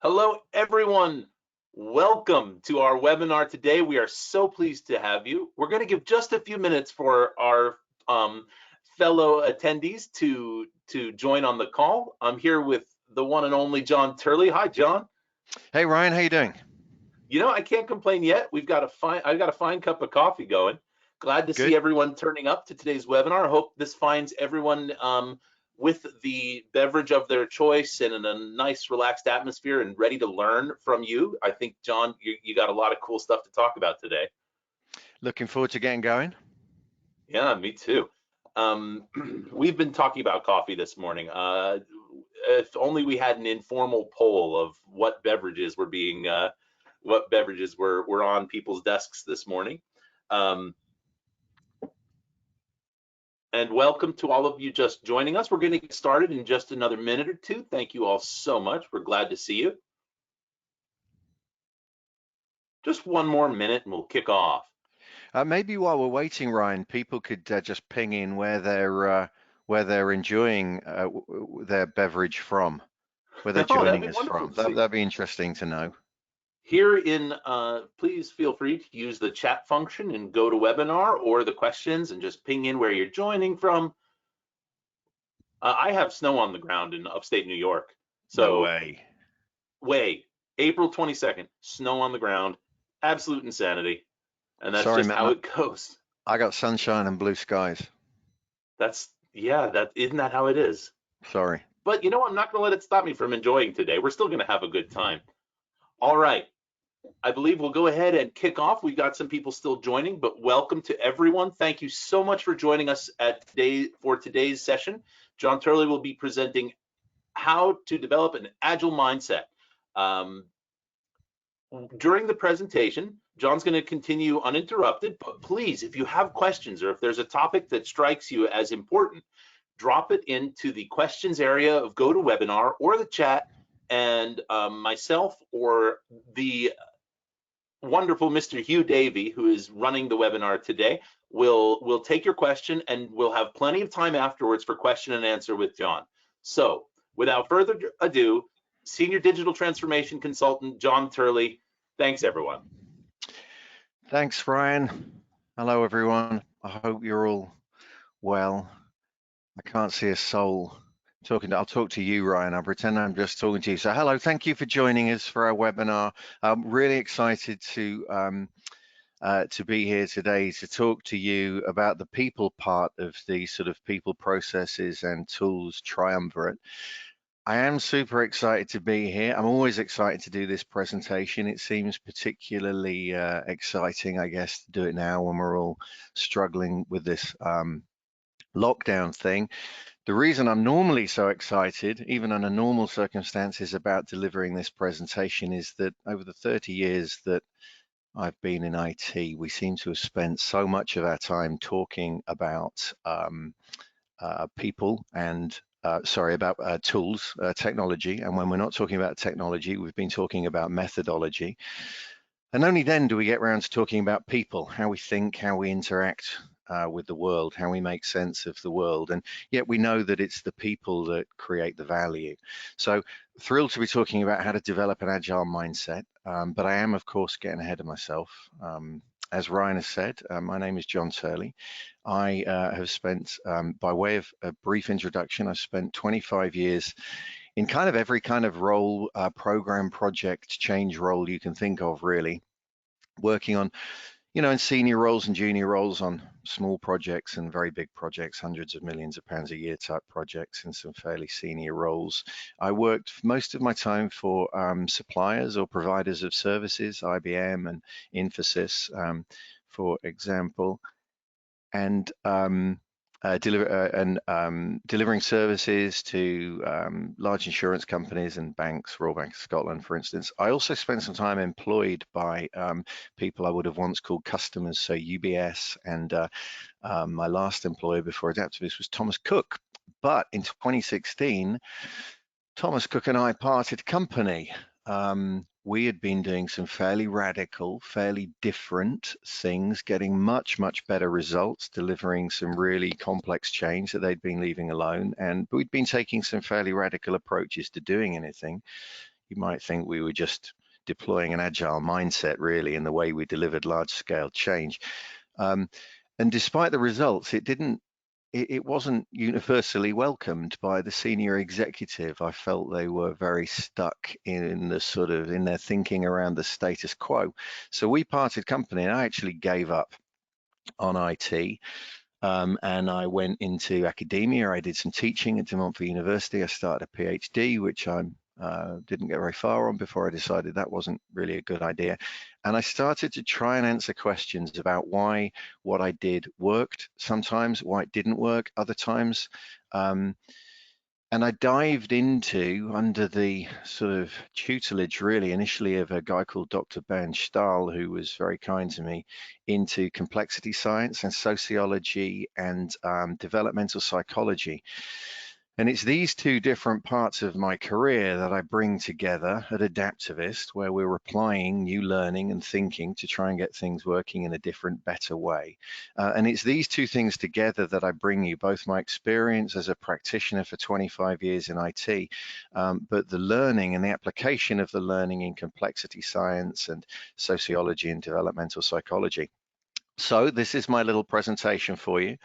Hello, everyone. Welcome to our webinar today. We are so pleased to have you. We're going to give just a few minutes for our fellow attendees to join on the call. I'm here with the one and only John Turley. Hi, John. Hey, Ryan, how you doing? You know, I can't complain yet. I've got a fine cup of coffee going. Glad to see Good. everyone turning up to today's webinar. I hope this finds everyone with the beverage of their choice and in a nice, relaxed atmosphere and ready to learn from you. I think, John, you got a lot of cool stuff to talk about today. Looking forward to getting going. Yeah, me too. We've been talking about coffee this morning. If only we had an informal poll of what beverages were on people's desks this morning. And welcome to all of you just joining us. We're going to get started in just another minute or two. Thank you all so much. We're glad to see you. Just one more minute and we'll kick off. Maybe while we're waiting, Ryan, people could just ping in where they're enjoying their beverage from, where they're Oh, that'd joining be us wonderful from. to see. That'd be interesting to know. Here please feel free to use the chat function and go to webinar or the questions and just ping in where you're joining from. I have snow on the ground in upstate New York. No So, April 22nd, snow on the ground, absolute insanity. And that's Sorry, just how man. it goes. I got sunshine and blue skies. Isn't that how it is? Sorry. But you know what? I'm not going to let it stop me from enjoying today. We're still going to have a good time. All right. I believe we'll go ahead and kick off. We've got some people still joining, but welcome to everyone. Thank you so much for joining us for today's session. John Turley will be presenting how to develop an agile mindset. During the presentation, John's going to continue uninterrupted, but please, if you have questions or if there's a topic that strikes you as important, drop it into the questions area of GoToWebinar or the chat, and myself or the wonderful Mr. Hugh Davey, who is running the webinar today, will take your question, and we'll have plenty of time afterwards for question and answer with John. So without further ado, Senior Digital Transformation Consultant, John Turley. Thanks, everyone. Thanks, Ryan. Hello, everyone. I hope you're all well. I can't see a soul. I'll talk to you, Ryan. I'll pretend I'm just talking to you. So hello, thank you for joining us for our webinar. I'm really excited to be here today to talk to you about the people part of the sort of people processes and tools triumvirate. I am super excited to be here. I'm always excited to do this presentation. It seems particularly exciting, I guess, to do it now when we're all struggling with this lockdown thing. The reason I'm normally so excited, even under normal circumstances, about delivering this presentation is that over the 30 years that I've been in IT, we seem to have spent so much of our time talking about people and about tools, technology. And when we're not talking about technology, we've been talking about methodology. And only then do we get around to talking about people, how we think, how we interact with the world, how we make sense of the world. And yet we know that it's the people that create the value. So thrilled to be talking about how to develop an agile mindset. But I am, of course, getting ahead of myself. As Ryan has said, my name is John Turley. I have spent, by way of a brief introduction, I've spent 25 years in kind of every kind of role, program, project, change role you can think of, really, working on, in senior roles and junior roles on small projects and very big projects, hundreds of millions of pounds a year type projects in some fairly senior roles. I worked most of my time for suppliers or providers of services, IBM and Infosys, for example, and delivering services to large insurance companies and banks, Royal Bank of Scotland, for instance. I also spent some time employed by people I would have once called customers, so UBS, and my last employer before Adaptavist was Thomas Cook. But in 2016, Thomas Cook and I parted company. We had been doing some fairly radical, fairly different things, getting much, much better results, delivering some really complex change that they'd been leaving alone. But we'd been taking some fairly radical approaches to doing anything. you might think we were just deploying an agile mindset really in the way we delivered large-scale change. And despite the results, it wasn't universally welcomed by the senior executive. I felt they were very stuck in their thinking around the status quo. So we parted company, and I actually gave up on IT. And I went into academia. I did some teaching at De Montfort University. I started a PhD, which I didn't get very far on before I decided that wasn't really a good idea. And I started to try and answer questions about why what I did worked sometimes, why it didn't work other times. And I dived into, under the sort of tutelage really initially of a guy called Dr. Bernd Stahl, who was very kind to me, into complexity science and sociology and developmental psychology. And it's these two different parts of my career that I bring together at Adaptavist, where we're applying new learning and thinking to try and get things working in a different, better way. And it's these two things together that I bring you, both my experience as a practitioner for 25 years in IT, but the learning and the application of the learning in complexity science and sociology and developmental psychology. So this is my little presentation for you.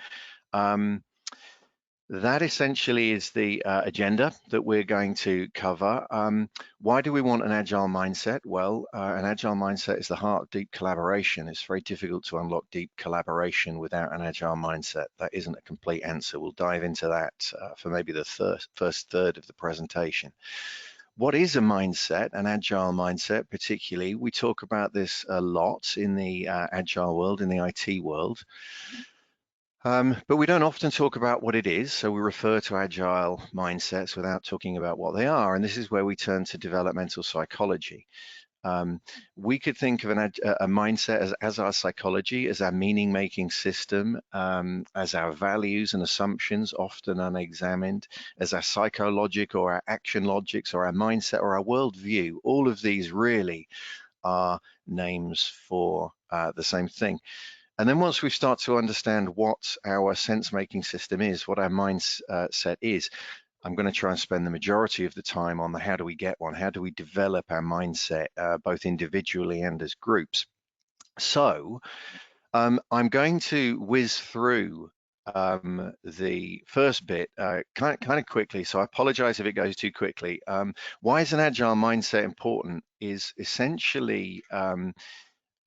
That essentially is the agenda that we're going to cover. Why do we want an agile mindset? Well, an agile mindset is the heart of deep collaboration. It's very difficult to unlock deep collaboration without an agile mindset. That isn't a complete answer. We'll dive into that for maybe the first third of the presentation. What is a mindset, an agile mindset particularly? We talk about this a lot in the agile world, in the IT world. But we don't often talk about what it is, so we refer to agile mindsets without talking about what they are, and this is where we turn to developmental psychology. We could think of a mindset as our psychology, as our meaning-making system, as our values and assumptions, often unexamined, as our psychologic or our action logics or our mindset or our worldview. All of these really are names for the same thing. And then once we start to understand what our sense-making system is, what our mindset is, I'm going to try and spend the majority of the time on the how do we get one, how do we develop our mindset, both individually and as groups. So I'm going to whiz through the first bit kind of quickly, so I apologize if it goes too quickly. Why is an agile mindset important is essentially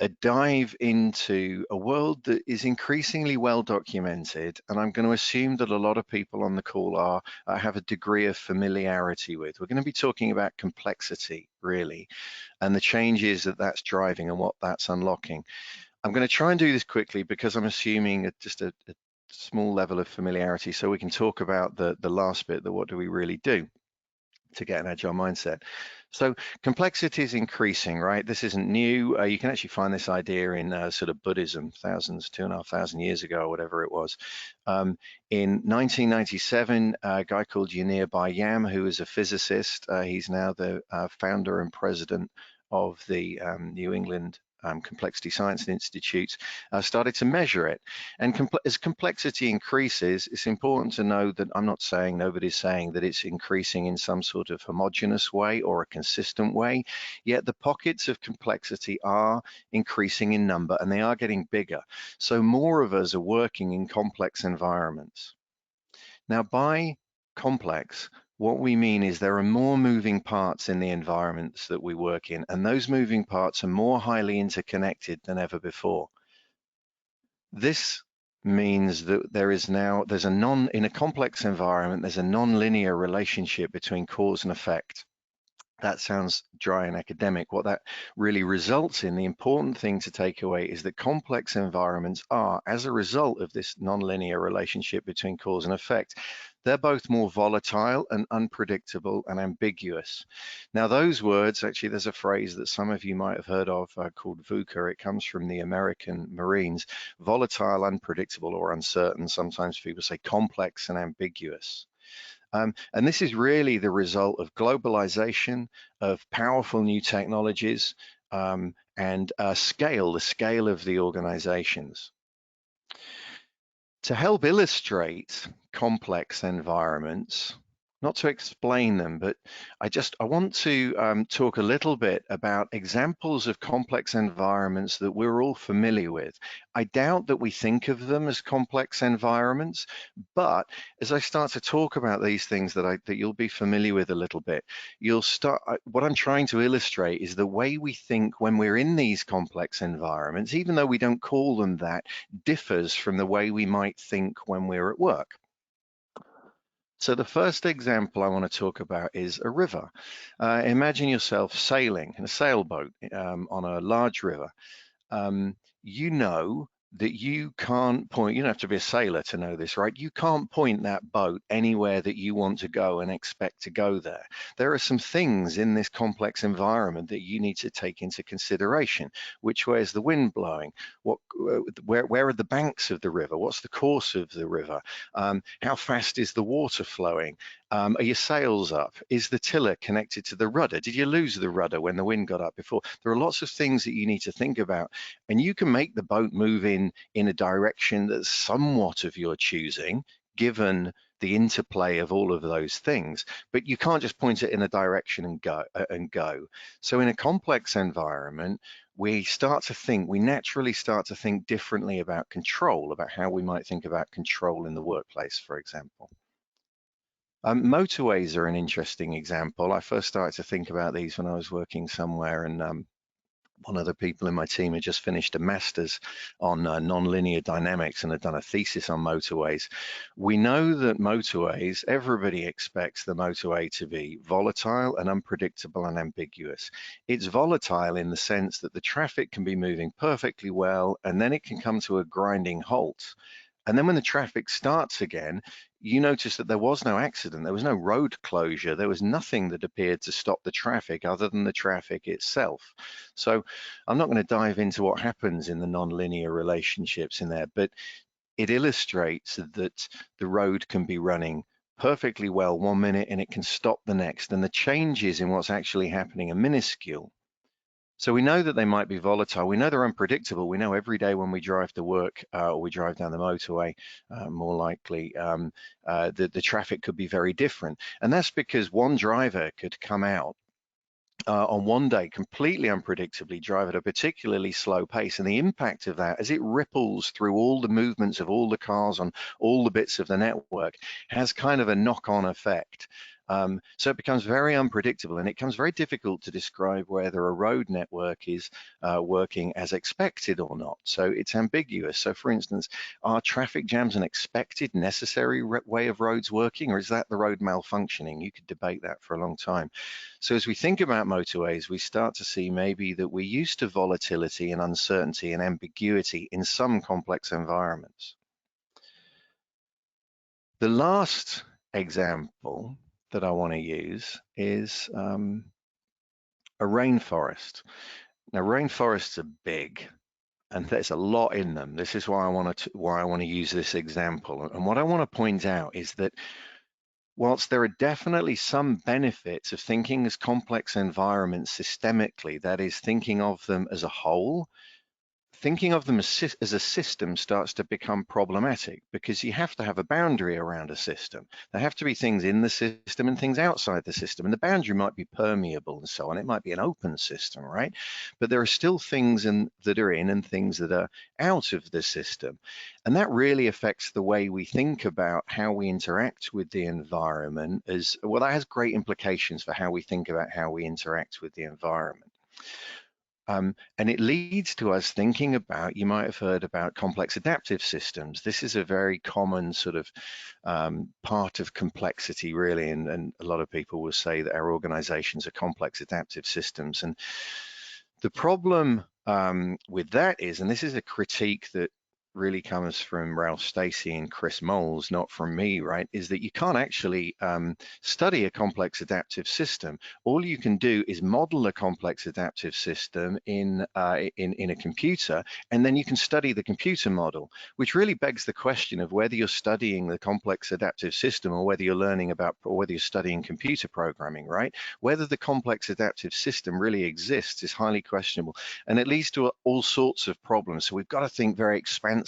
a dive into a world that is increasingly well documented, and I'm going to assume that a lot of people on the call have a degree of familiarity with. We're going to be talking about complexity, really, and the changes that that's driving and what that's unlocking. I'm going to try and do this quickly because I'm assuming just a small level of familiarity, so we can talk about the last bit, the what do we really do to get an agile mindset. So complexity is increasing, right? This isn't new. You can actually find this idea in sort of Buddhism, 2,500 years ago, or whatever it was. In 1997, a guy called Yunir Bar-Yam, who is a physicist, he's now the founder and president of the New England Complexity Science Institute, started to measure it. And as complexity increases, it's important to know that nobody's saying that it's increasing in some sort of homogeneous way or a consistent way, yet the pockets of complexity are increasing in number and they are getting bigger. So more of us are working in complex environments. Now, by complex, what we mean is there are more moving parts in the environments that we work in, and those moving parts are more highly interconnected than ever before. This means that in a complex environment, there's a non-linear relationship between cause and effect. That sounds dry and academic. What that really results in, the important thing to take away, is that complex environments are, as a result of this non-linear relationship between cause and effect, they're both more volatile and unpredictable and ambiguous. Now, those words, actually, there's a phrase that some of you might have heard of called VUCA. It comes from the American Marines. Volatile, unpredictable, or uncertain. Sometimes people say complex and ambiguous. And this is really the result of globalization, of powerful new technologies, and the scale of the organizations. To help illustrate complex environments, not to explain them, but I want to talk a little bit about examples of complex environments that we're all familiar with. I doubt that we think of them as complex environments, but as I start to talk about these things that you'll be familiar with a little bit, you'll start. What I'm trying to illustrate is the way we think when we're in these complex environments, even though we don't call them that, differs from the way we might think when we're at work. So the first example I want to talk about is a river. Imagine yourself sailing in a sailboat on a large river. You know that you can't point, you don't have to be a sailor to know this, right? You can't point that boat anywhere that you want to go and expect to go there. There are some things in this complex environment that you need to take into consideration. Which way is the wind blowing? Where are the banks of the river? What's the course of the river? How fast is the water flowing? Are your sails up? Is the tiller connected to the rudder? Did you lose the rudder when the wind got up before? There are lots of things that you need to think about, and you can make the boat move in a direction that's somewhat of your choosing, given the interplay of all of those things, but you can't just point it in a direction and go. So in a complex environment, we naturally start to think differently about control, about how we might think about control in the workplace, for example. Motorways are an interesting example. I first started to think about these when I was working somewhere, and one of the people in my team had just finished a master's on non-linear dynamics and had done a thesis on motorways. We know that motorways, everybody expects the motorway to be volatile and unpredictable and ambiguous. It's volatile in the sense that the traffic can be moving perfectly well, and then it can come to a grinding halt. And then when the traffic starts again, you notice that there was no accident, there was no road closure, there was nothing that appeared to stop the traffic other than the traffic itself. So I'm not going to dive into what happens in the non-linear relationships in there, but it illustrates that the road can be running perfectly well one minute and it can stop the next, and the changes in what's actually happening are minuscule. So we know that they might be volatile. We know they're unpredictable. We know every day when we drive to work or we drive down the motorway, more likely, the traffic could be very different. And that's because one driver could come out on one day completely unpredictably, drive at a particularly slow pace, and the impact of that as it ripples through all the movements of all the cars on all the bits of the network has kind of a knock-on effect. So it becomes very unpredictable, and it becomes very difficult to describe whether a road network is working as expected or not. So it's ambiguous. So for instance, are traffic jams an expected, necessary way of roads working, or is that the road malfunctioning? You could debate that for a long time. So as we think about motorways, we start to see maybe that we're used to volatility and uncertainty and ambiguity in some complex environments. The last example that I want to use is a rainforest. Now, rainforests are big, and there's a lot in them. This is why I want to use this example. And what I want to point out is that whilst there are definitely some benefits of thinking as complex environments systemically, that is, thinking of them as a whole, thinking of them as a system starts to become problematic, because you have to have a boundary around a system. There have to be things in the system and things outside the system, and the boundary might be permeable and so on. It might be an open system, right? But there are still things that are in and things that are out of the system. And that really affects the way we think about how we interact with the environment as well. That has great implications for how we think about how we interact with the environment. And it leads to us thinking about, you might have heard about complex adaptive systems. This is a very common sort of part of complexity, really, and a lot of people will say that our organizations are complex adaptive systems. And the problem with that is, and this is a critique that really comes from Ralph Stacey and Chris Moles, not from me, right, is that you can't actually study a complex adaptive system. All you can do is model a complex adaptive system in a computer, and then you can study the computer model, which really begs the question of whether you're studying the complex adaptive system or whether you're learning about, or whether you're studying computer programming, right? Whether the complex adaptive system really exists is highly questionable, and it leads to all sorts of problems. So we've got to think very expansively,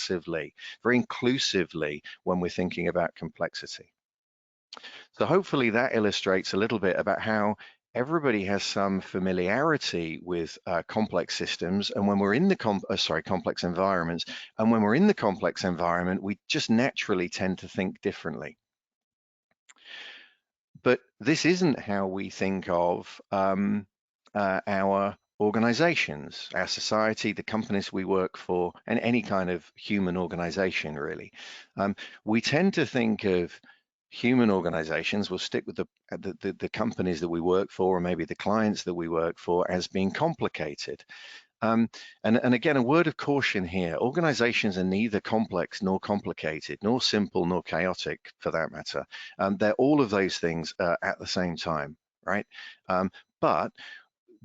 very inclusively when we're thinking about complexity. So hopefully that illustrates a little bit about how everybody has some familiarity with complex systems, and when we're in the complex environments, and when we're in the complex environment, we just naturally tend to think differently. But this isn't how we think of our organizations, our society, the companies we work for, and any kind of human organization, really. We tend to think of human organizations, we'll stick with the companies that we work for, or maybe the clients that we work for, as being complicated. And again, a word of caution here, organizations are neither complex nor complicated, nor simple nor chaotic for that matter. They're all of those things at the same time, right? But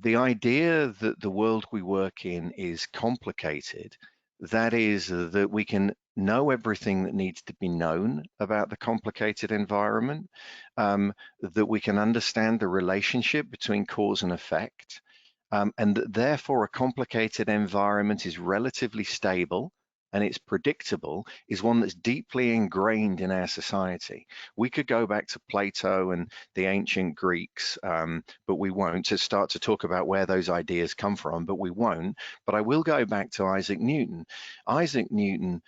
the idea that the world we work in is complicated, that is that we can know everything that needs to be known about the complicated environment, that we can understand the relationship between cause and effect, and that therefore a complicated environment is relatively stable and it's predictable, is one that's deeply ingrained in our society. We could go back to Plato and the ancient Greeks, but we won't, to start to talk about where those ideas come from, but we won't. But I will go back to Isaac Newton. Isaac Newton,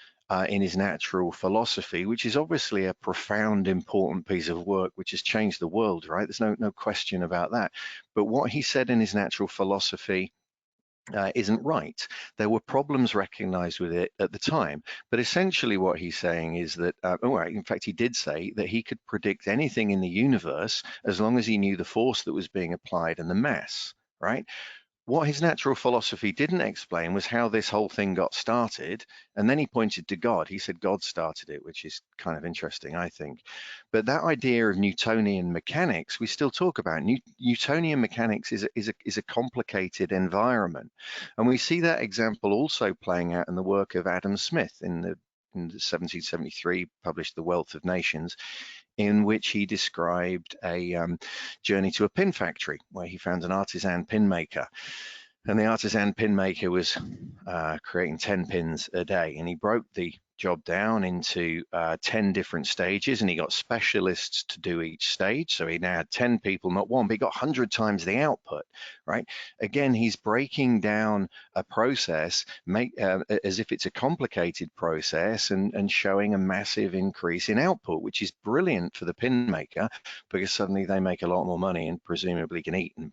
in his natural philosophy, which is obviously a profound, important piece of work, which has changed the world, right? There's no question about that. But what he said in his natural philosophy isn't right. There were problems recognized with it at the time, but essentially what he's saying is that, in fact, he did say that he could predict anything in the universe as long as he knew the force that was being applied and the mass, right? What his natural philosophy didn't explain was how this whole thing got started. And then he pointed to God. He said God started it, which is kind of interesting, I think. But that idea of Newtonian mechanics, we still talk about. Newtonian mechanics is a complicated environment. And we see that example also playing out in the work of Adam Smith in 1773, published The Wealth of Nations, in which he described a journey to a pin factory where he found an artisan pin maker. And the artisan pin maker was creating 10 pins a day. And he broke the job down into 10 different stages, and he got specialists to do each stage. So he now had 10 people, not one, but he got 100 times the output, right? Again, he's breaking down a process as if it's a complicated process and showing a massive increase in output, which is brilliant for the pin maker because suddenly they make a lot more money and presumably can eat and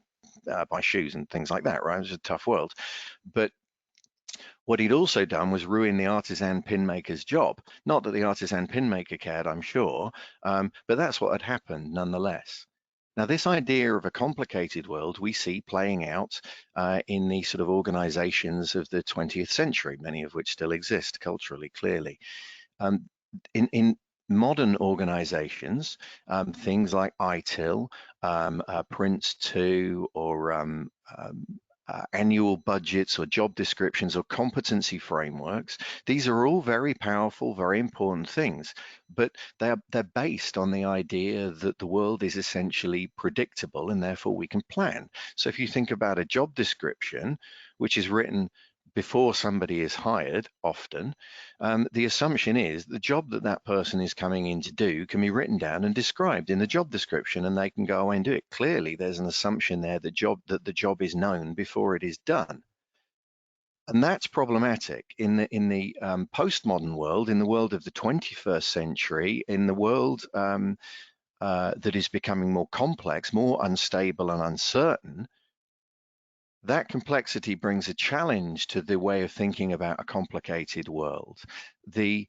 buy shoes and things like that, right? It's a tough world. But what he'd also done was ruin the artisan pin maker's job. Not that the artisan pin maker cared, I'm sure, but that's what had happened nonetheless. Now, this idea of a complicated world we see playing out in the sort of organizations of the 20th century, many of which still exist culturally, clearly. In modern organizations, things like ITIL, Prince2, or annual budgets or job descriptions or competency frameworks, these are all very powerful, very important things, but they're based on the idea that the world is essentially predictable and therefore we can plan. So if you think about a job description, which is written before somebody is hired, often, the assumption is the job that person is coming in to do can be written down and described in the job description, and they can go away and do it. Clearly, there's an assumption there that the job is known before it is done. And that's problematic in the postmodern world, in the world of the 21st century, in the world that is becoming more complex, more unstable and uncertain. That complexity brings a challenge to the way of thinking about a complicated world. The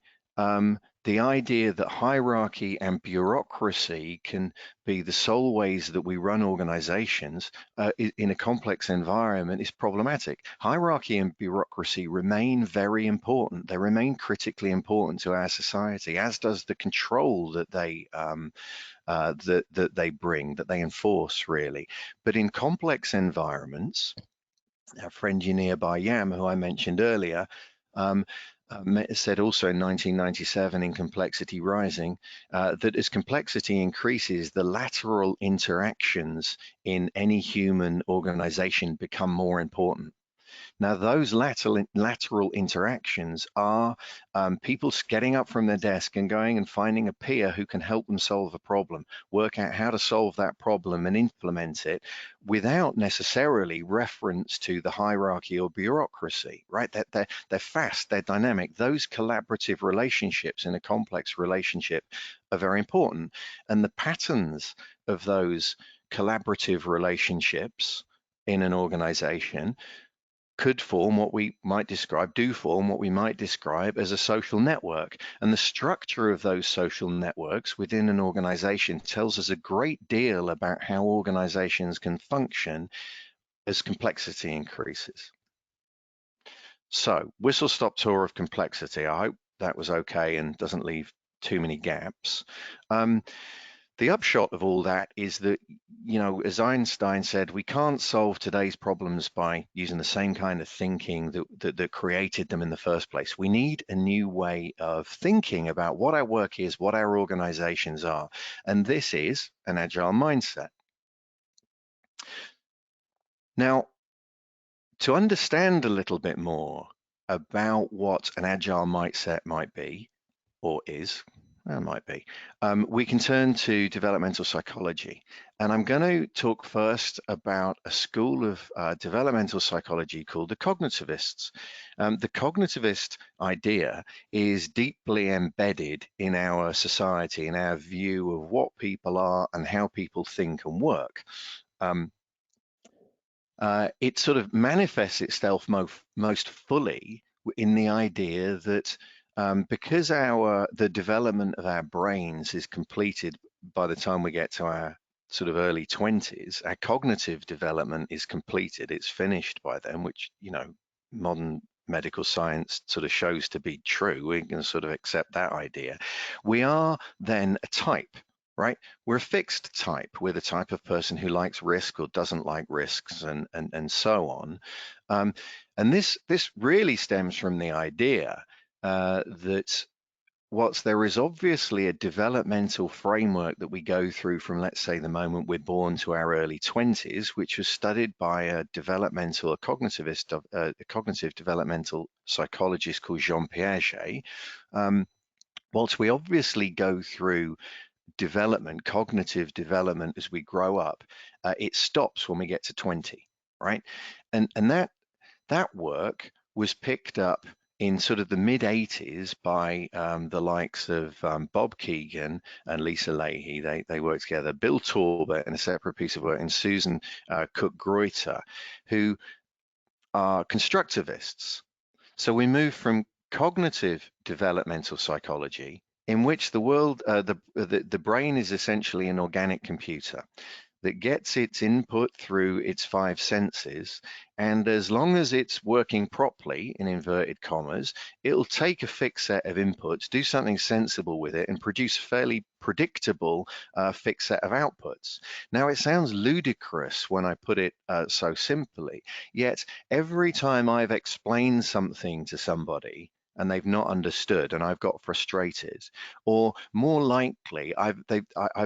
idea that hierarchy and bureaucracy can be the sole ways that we run organizations in a complex environment is problematic. Hierarchy and bureaucracy remain very important. They remain critically important to our society, as does the control that they that they bring, that they enforce, really. But in complex environments, our friend Yunir Bar-Yam, who I mentioned earlier, said also in 1997 in Complexity Rising that as complexity increases, the lateral interactions in any human organization become more important. Now, those lateral interactions are people getting up from their desk and going and finding a peer who can help them solve a problem, work out how to solve that problem and implement it without necessarily reference to the hierarchy or bureaucracy, right? They're fast, they're dynamic. Those collaborative relationships in a complex relationship are very important. And the patterns of those collaborative relationships in an organization could form what we might describe, do form what we might describe as a social network. And the structure of those social networks within an organization tells us a great deal about how organizations can function as complexity increases. So, whistle-stop tour of complexity. I hope that was okay and doesn't leave too many gaps. The upshot of all that is that, as Einstein said, we can't solve today's problems by using the same kind of thinking that created them in the first place. We need a new way of thinking about what our work is, what our organizations are, and this is an agile mindset. Now, to understand a little bit more about what an agile mindset might be, or is, well, might be, we can turn to developmental psychology. And I'm going to talk first about a school of developmental psychology called the cognitivists. The cognitivist idea is deeply embedded in our society, in our view of what people are and how people think and work. It sort of manifests itself most fully in the idea that because the development of our brains is completed by the time we get to our sort of early 20s, our cognitive development is completed, it's finished by then, which, modern medical science sort of shows to be true. We can sort of accept that idea. We are then a type. Right? We're a fixed type. We're the type of person who likes risk or doesn't like risks and so on. And this really stems from the idea that whilst there is obviously a developmental framework that we go through from, let's say, the moment we're born to our early 20s, which was studied by a cognitive developmental psychologist called Jean Piaget, whilst we obviously go through cognitive development as we grow up, it stops when we get to 20, right? And that work was picked up in sort of the mid 80s by the likes of Bob Keegan and Lisa Leahy. They worked together. Bill Talbot in a separate piece of work, and Susan Cook-Greuter, who are constructivists. So we move from cognitive developmental psychology, in which the brain is essentially an organic computer that gets its input through its 5 senses, and as long as it's working properly, in inverted commas, it'll take a fixed set of inputs, do something sensible with it, and produce a fairly predictable fixed set of outputs. Now, it sounds ludicrous when I put it so simply, yet every time I've explained something to somebody and they've not understood and I've got frustrated, or more likely I've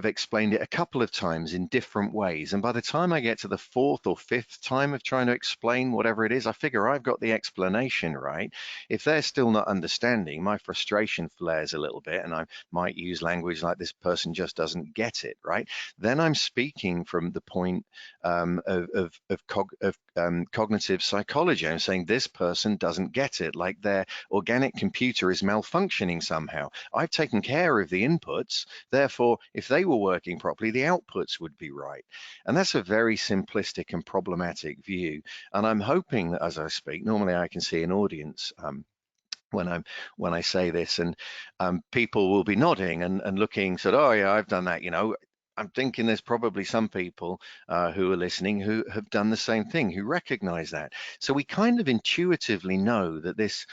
explained it a couple of times in different ways, and by the time I get to the 4th or 5th time of trying to explain whatever it is, I figure I've got the explanation right. If they're still not understanding, my frustration flares a little bit, and I might use language like, this person just doesn't get it, right? Then I'm speaking from the point of cognitive psychology. I'm saying this person doesn't get it, like their organic computer is malfunctioning somehow. I've taken care of the inputs, therefore, if they were working properly, the outputs would be right. And that's a very simplistic and problematic view. And I'm hoping that as I speak, normally I can see an audience when I say this, and people will be nodding and looking, said, oh yeah, I've done that, I'm thinking there's probably some people who are listening who have done the same thing, who recognize that. So we kind of intuitively know that this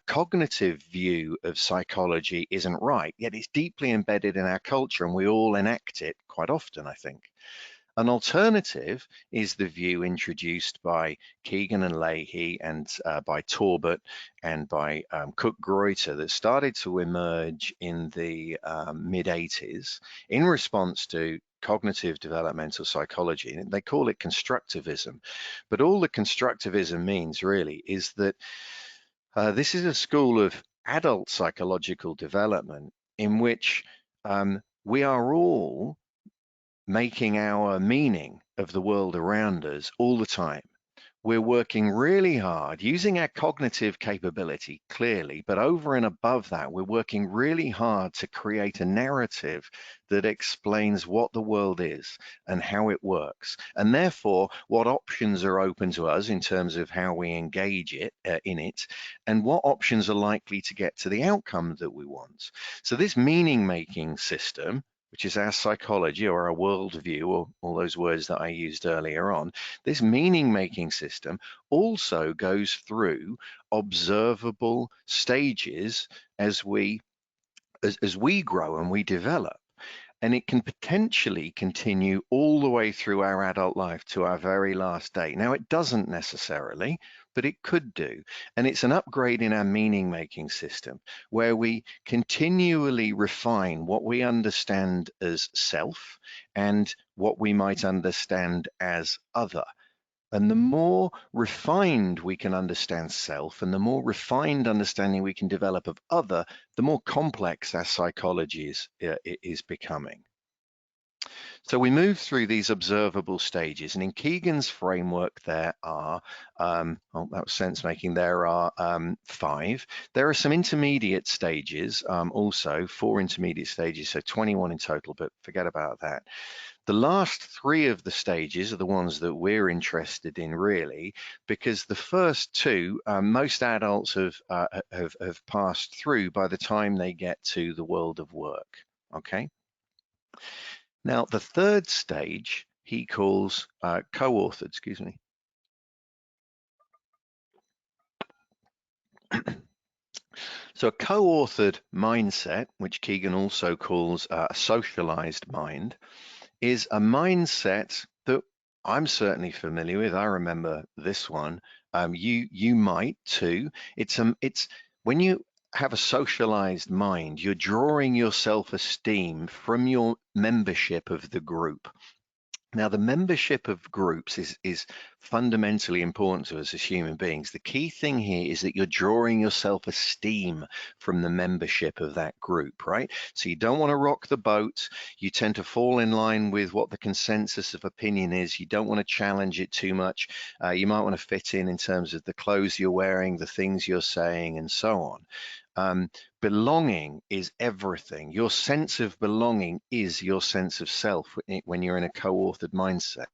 cognitive view of psychology isn't right, yet it's deeply embedded in our culture and we all enact it quite often, I think. An alternative is the view introduced by Keegan and Leahy and by Torbert and by Cook-Greuter that started to emerge in the mid-80s in response to cognitive developmental psychology. They call it constructivism. But all that constructivism means really is that this is a school of adult psychological development in which we are all making our meaning of the world around us all the time. We're working really hard using our cognitive capability, clearly, but over and above that, we're working really hard to create a narrative that explains what the world is and how it works, and therefore what options are open to us in terms of how we engage in it, and what options are likely to get to the outcome that we want. So this meaning-making system, which is our psychology or our worldview, or all those words that I used earlier on, this meaning-making system also goes through observable stages as we grow and we develop. And it can potentially continue all the way through our adult life to our very last day. Now, it doesn't necessarily, but it could do. And it's an upgrade in our meaning-making system where we continually refine what we understand as self and what we might understand as other. And the more refined we can understand self and the more refined understanding we can develop of other, the more complex our psychology is becoming. So we move through these observable stages, and in Keegan's framework, there are, that was sense making, there are 5. There are some intermediate stages, also 4 intermediate stages, so 21 in total, but forget about that. The last 3 of the stages are the ones that we're interested in, really, because the first 2, most adults have passed through by the time they get to the world of work, okay? Now, the third stage he calls co-authored, excuse me. So a co-authored mindset, which Keegan also calls a socialized mind, is a mindset that I'm certainly familiar with. I remember this one. You might too. It's when you have a socialized mind, you're drawing your self-esteem from your membership of the group. Now, the membership of groups is fundamentally important to us as human beings. The key thing here is that you're drawing your self-esteem from the membership of that group, right? So you don't want to rock the boat. You tend to fall in line with what the consensus of opinion is. You don't want to challenge it too much. You might want to fit in terms of the clothes you're wearing, the things you're saying, and so on. Belonging is everything. Your sense of belonging is your sense of self when you're in a co-authored mindset.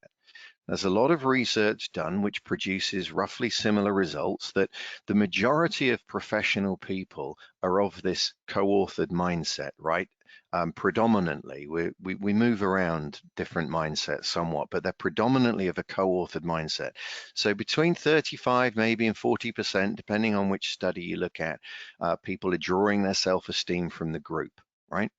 There's a lot of research done which produces roughly similar results, that the majority of professional people are of this co-authored mindset, right? Predominantly, we move around different mindsets somewhat, but they're predominantly of a co-authored mindset. So between 35 maybe and 40%, depending on which study you look at, people are drawing their self-esteem from the group, right?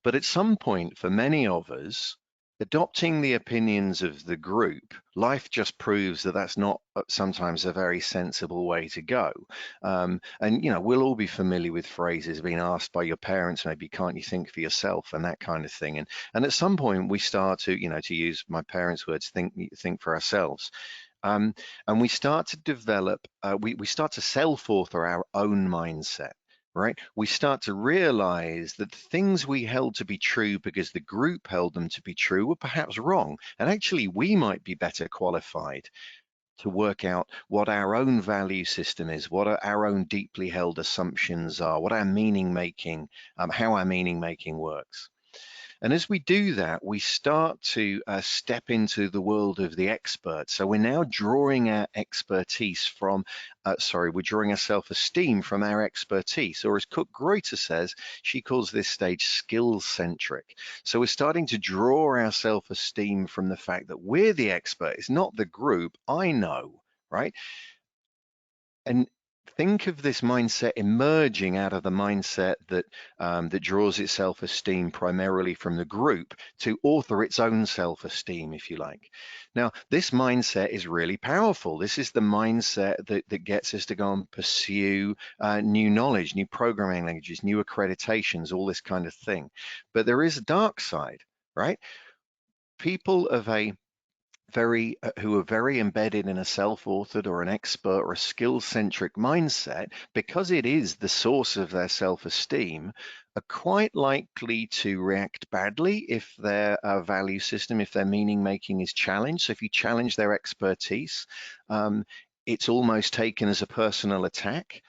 But at some point, for many of us, adopting the opinions of the group, life just proves that that's not sometimes a very sensible way to go. And, we'll all be familiar with phrases being asked by your parents, maybe, can't you think for yourself, and that kind of thing. And at some point we start to, to use my parents' words, think for ourselves. And we start to develop, we start to self-author our own mindset. Right? We start to realize that the things we held to be true because the group held them to be true were perhaps wrong. And actually, we might be better qualified to work out what our own value system is, what our own deeply held assumptions are, what our meaning making, how our meaning making works. And as we do that, we start to step into the world of the expert. So we're now drawing our expertise from, we're drawing our self-esteem from our expertise, or as Cook-Greuter says, she calls this stage skill-centric. So we're starting to draw our self-esteem from the fact that we're the expert. It's not the group. I know, right? And think of this mindset emerging out of the mindset that that draws its self-esteem primarily from the group to author its own self-esteem, if you like. Now, this mindset is really powerful. This is the mindset that gets us to go and pursue new knowledge, new programming languages, new accreditations, all this kind of thing. But there is a dark side, right? People of a who are very embedded in a self-authored or an expert or a skill-centric mindset, because it is the source of their self-esteem, are quite likely to react badly if their value system, if their meaning making is challenged. So if you challenge their expertise, it's almost taken as a personal attack.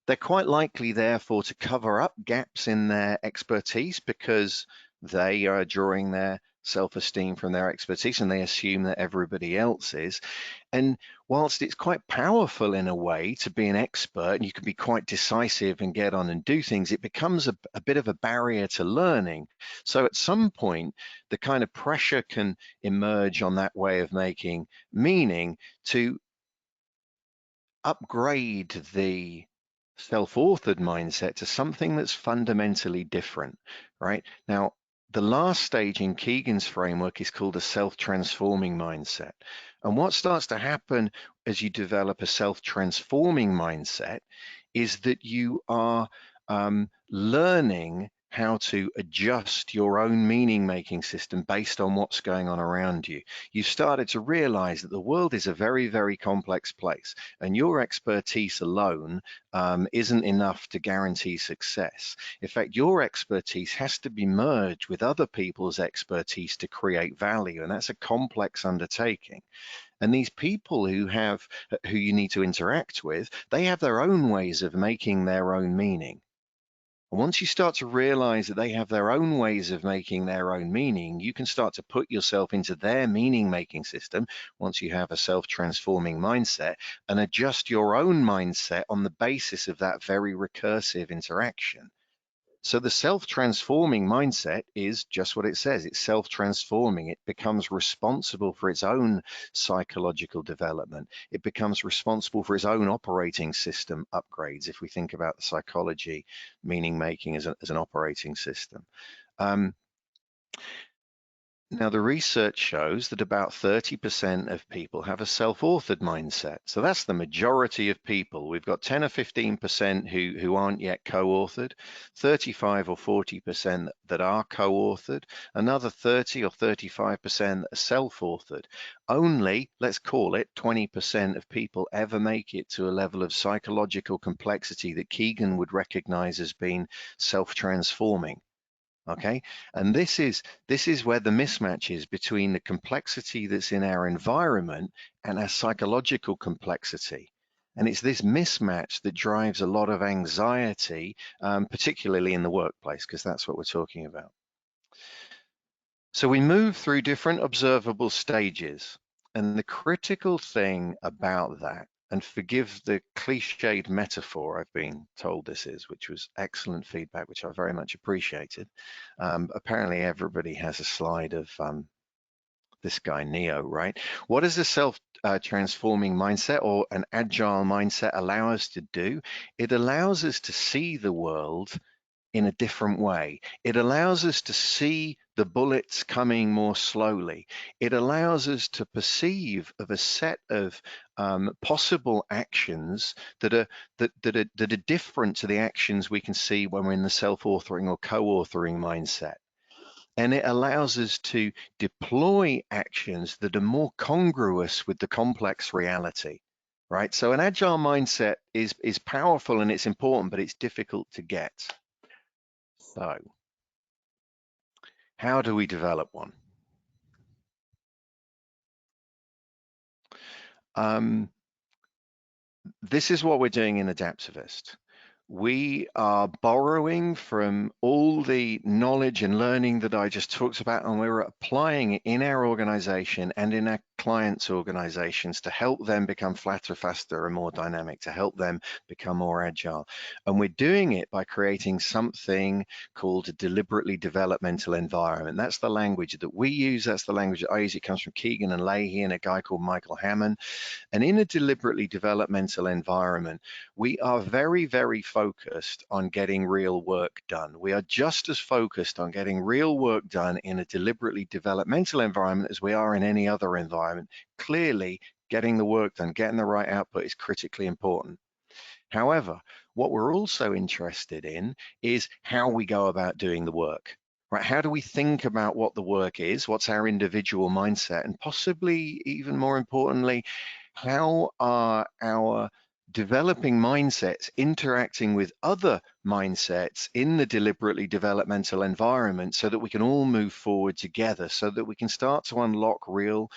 They're quite likely, therefore, to cover up gaps in their expertise because they are drawing their self-esteem from their expertise and they assume that everybody else is. And whilst it's quite powerful in a way to be an expert and you can be quite decisive and get on and do things, it becomes a bit of a barrier to learning. So at some point, the kind of pressure can emerge on that way of making meaning to upgrade the self-authored mindset to something that's fundamentally different, right? Now, the last stage in Keegan's framework is called a self-transforming mindset. And what starts to happen as you develop a self-transforming mindset is that you are learning how to adjust your own meaning-making system based on what's going on around you. You've started to realize that the world is a very, very complex place, and your expertise alone isn't enough to guarantee success. In fact, your expertise has to be merged with other people's expertise to create value, and that's a complex undertaking. And these people who you need to interact with, they have their own ways of making their own meaning. And once you start to realize that they have their own ways of making their own meaning, you can start to put yourself into their meaning-making system once you have a self-transforming mindset and adjust your own mindset on the basis of that very recursive interaction. So the self-transforming mindset is just what it says. It's self-transforming. It becomes responsible for its own psychological development. It becomes responsible for its own operating system upgrades, if we think about the psychology, meaning making as an operating system. Now, the research shows that about 30% of people have a self-authored mindset. So that's the majority of people. We've got 10 or 15% who aren't yet co-authored, 35 or 40% that are co-authored, another 30 or 35% are self-authored. Only, let's call it, 20% of people ever make it to a level of psychological complexity that Keegan would recognize as being self-transforming. Okay, and this is where the mismatch is between the complexity that's in our environment and our psychological complexity. And it's this mismatch that drives a lot of anxiety, particularly in the workplace, because that's what we're talking about. So we move through different observable stages. And the critical thing about that, and forgive the cliched metaphor I've been told this is, which was excellent feedback, which I very much appreciated. Apparently everybody has a slide of this guy Neo, right? What does a self-transforming mindset or an agile mindset allow us to do? It allows us to see the world in a different way. It allows us to see the bullets coming more slowly. It allows us to perceive of a set of possible actions that are different to the actions we can see when we're in the self-authoring or co-authoring mindset. And it allows us to deploy actions that are more congruous with the complex reality, right? So an agile mindset is powerful and it's important, but it's difficult to get. So, how do we develop one? This is what we're doing in Adaptavist. We are borrowing from all the knowledge and learning that I just talked about, and we're applying it in our organization and in our clients' organizations to help them become flatter, faster, and more dynamic, to help them become more agile. And we're doing it by creating something called a deliberately developmental environment. That's the language that we use. That's the language that I use. It comes from Keegan and Leahy and a guy called Michael Hammond. And in a deliberately developmental environment, we are very, very focused on getting real work done. We are just as focused on getting real work done in a deliberately developmental environment as we are in any other environment. Clearly, getting the work done, getting the right output is critically important. However, what we're also interested in is how we go about doing the work. Right? How do we think about what the work is? What's our individual mindset? And possibly even more importantly, how are our developing mindsets interacting with other mindsets in the deliberately developmental environment so that we can all move forward together, so that we can start to unlock real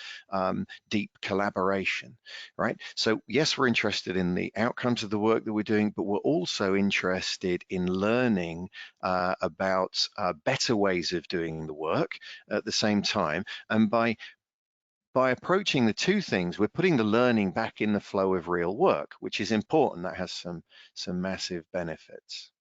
deep collaboration, right? So yes, we're interested in the outcomes of the work that we're doing, but we're also interested in learning about better ways of doing the work at the same time. And by approaching the two things, we're putting the learning back in the flow of real work, which is important. That has some massive benefits.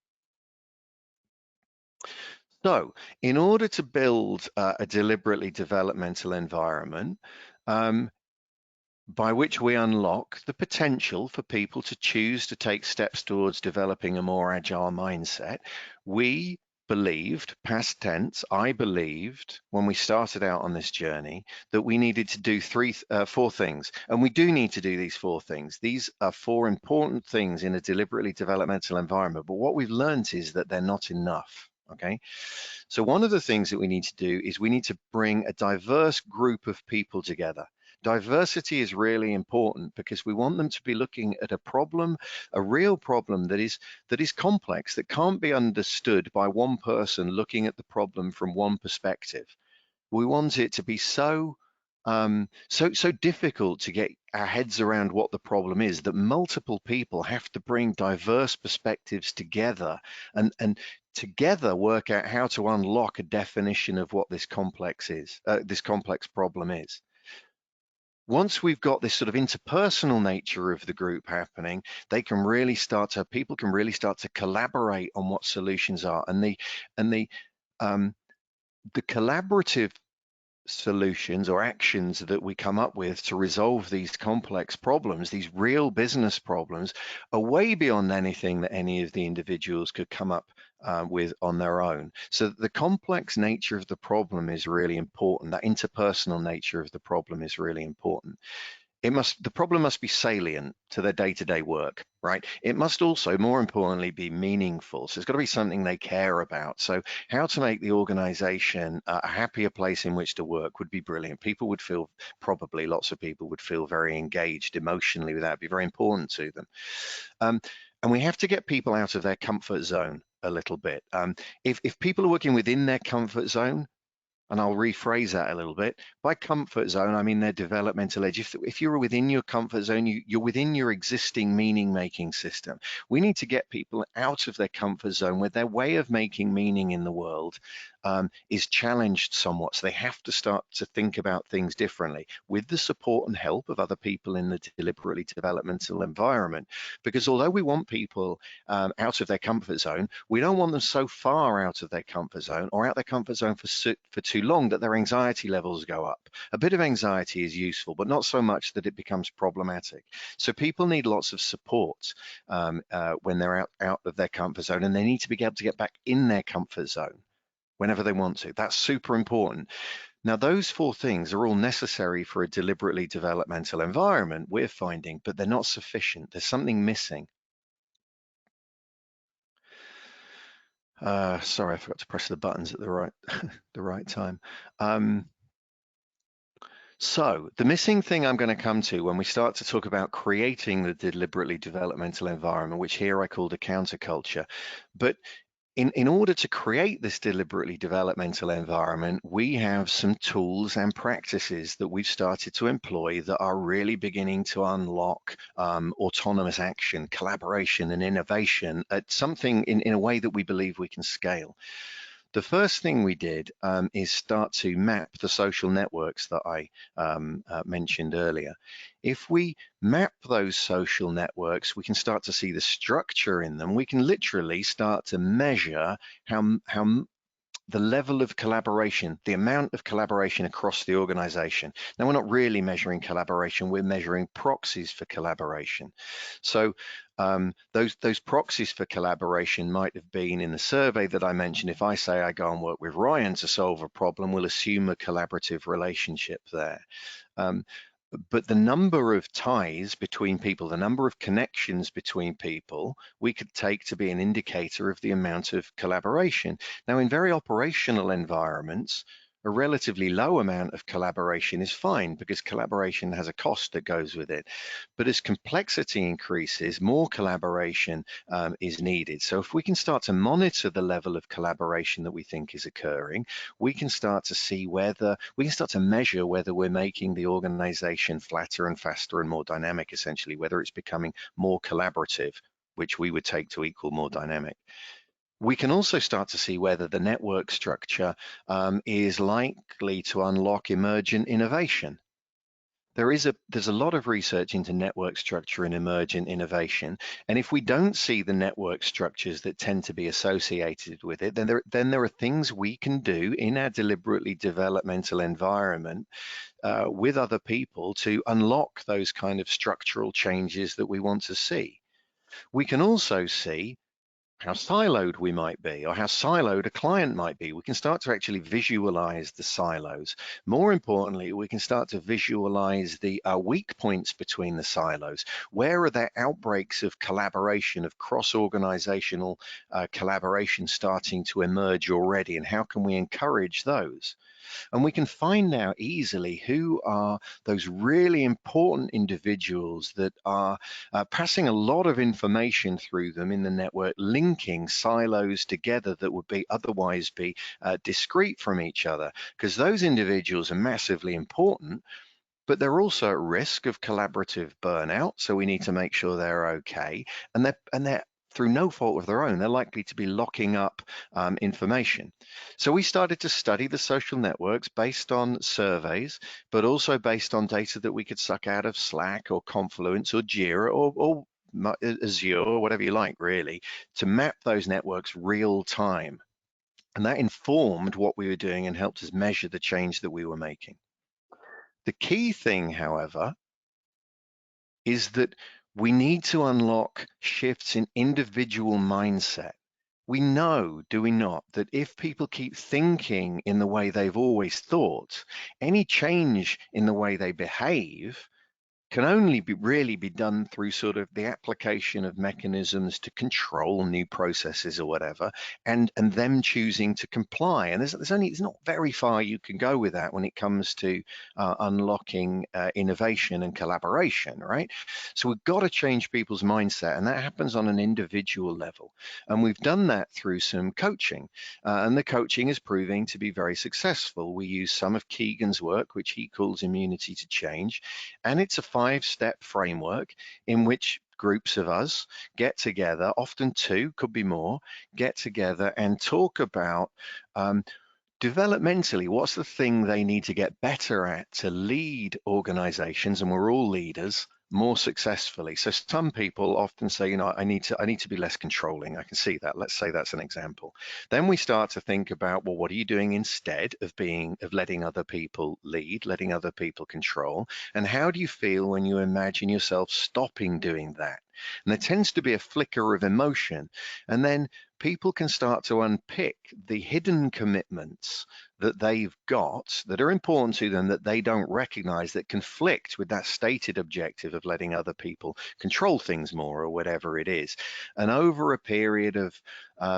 So in order to build a deliberately developmental environment, by which we unlock the potential for people to choose to take steps towards developing a more agile mindset, we believed, past tense, I believed when we started out on this journey that we needed to do four things. And we do need to do these four things. These are four important things in a deliberately developmental environment. But what we've learned is that they're not enough. Okay. So one of the things that we need to do is we need to bring a diverse group of people together. Diversity is really important because we want them to be looking at a problem, a real problem that is complex, that can't be understood by one person looking at the problem from one perspective. We want it to be so difficult to get our heads around what the problem is that multiple people have to bring diverse perspectives together and together work out how to unlock a definition of what this complex problem is. Once we've got this sort of interpersonal nature of the group happening, people can really start to collaborate on what solutions are, and the collaborative solutions or actions that we come up with to resolve these complex problems, these real business problems, are way beyond anything that any of the individuals could come up with on their own. So the complex nature of the problem is really important. That interpersonal nature of the problem is really important. The problem must be salient to their day-to-day work, right? It must also, more importantly, be meaningful. So it's got to be something they care about. So how to make the organization a happier place in which to work would be brilliant. Lots of people would feel very engaged emotionally with that. It'd be very important to them. And we have to get people out of their comfort zone a little bit. If people are working within their comfort zone, and I'll rephrase that a little bit. By comfort zone, I mean their developmental edge. If you're within your comfort zone, you're within your existing meaning-making system. We need to get people out of their comfort zone where their way of making meaning in the world is challenged somewhat. So they have to start to think about things differently with the support and help of other people in the deliberately developmental environment. Because although we want people out of their comfort zone, we don't want them so far out of their comfort zone or out their comfort zone for too long that their anxiety levels go up. A bit of anxiety is useful, but not so much that it becomes problematic. So people need lots of support when they're out of their comfort zone, and they need to be able to get back in their comfort zone whenever they want to. That's super important. Now, those four things are all necessary for a deliberately developmental environment, we're finding, but they're not sufficient. There's something missing. Sorry, I forgot to press the buttons at the right time. So the missing thing I'm going to come to when we start to talk about creating the deliberately developmental environment, which here I called a counterculture, but in order to create this deliberately developmental environment, we have some tools and practices that we've started to employ that are really beginning to unlock autonomous action, collaboration, and innovation at something in a way that we believe we can scale. The first thing we did is start to map the social networks that I mentioned earlier. If we map those social networks, we can start to see the structure in them. We can literally start to measure how the level of collaboration, the amount of collaboration across the organization. Now, we're not really measuring collaboration, we're measuring proxies for collaboration. So those proxies for collaboration might have been in the survey that I mentioned. If I say I go and work with Ryan to solve a problem, we'll assume a collaborative relationship there. But the number of ties between people, the number of connections between people, we could take to be an indicator of the amount of collaboration. Now, in very operational environments, a relatively low amount of collaboration is fine because collaboration has a cost that goes with it. But as complexity increases, more collaboration is needed. So if we can start to monitor the level of collaboration that we think is occurring, we can start to see whether, we can start to measure whether we're making the organization flatter and faster and more dynamic, essentially, whether it's becoming more collaborative, which we would take to equal more dynamic. We can also start to see whether the network structure is likely to unlock emergent innovation. There's a lot of research into network structure and emergent innovation, and if we don't see the network structures that tend to be associated with it, then there are things we can do in our deliberately developmental environment with other people to unlock those kind of structural changes that we want to see. We can also see how siloed we might be, or how siloed a client might be. We can start to actually visualize the silos. More importantly, we can start to visualize the weak points between the silos. Where are there outbreaks of collaboration, of cross-organizational collaboration starting to emerge already, and how can we encourage those? And we can find now easily who are those really important individuals that are passing a lot of information through them in the network, linking silos together that would be otherwise be discrete from each other, because those individuals are massively important, but they're also at risk of collaborative burnout. So we need to make sure they're okay. And they're through no fault of their own, they're likely to be locking up information. So we started to study the social networks based on surveys, but also based on data that we could suck out of Slack or Confluence or Jira or Azure or whatever you like, really, to map those networks real time. And that informed what we were doing and helped us measure the change that we were making. The key thing, however, is that we need to unlock shifts in individual mindset. We know, do we not, that if people keep thinking in the way they've always thought, any change in the way they behave can only really be done through sort of the application of mechanisms to control new processes or whatever, and them choosing to comply. And there's not very far you can go with that when it comes to unlocking innovation and collaboration, right? So we've got to change people's mindset, and that happens on an individual level. And we've done that through some coaching, and the coaching is proving to be very successful. We use some of Keegan's work, which he calls immunity to change, and it's a 5-step framework in which groups of us get together, often 2, could be more, get together and talk about developmentally, what's the thing they need to get better at to lead organizations, and we're all leaders, more successfully. So some people often say, I need to be less controlling. I can see that. Let's say that's an example. Then we start to think about, well, what are you doing instead of letting other people lead, letting other people control? And how do you feel when you imagine yourself stopping doing that? And there tends to be a flicker of emotion. And then people can start to unpick the hidden commitments that they've got that are important to them that they don't recognize, that conflict with that stated objective of letting other people control things more or whatever it is. And over a period of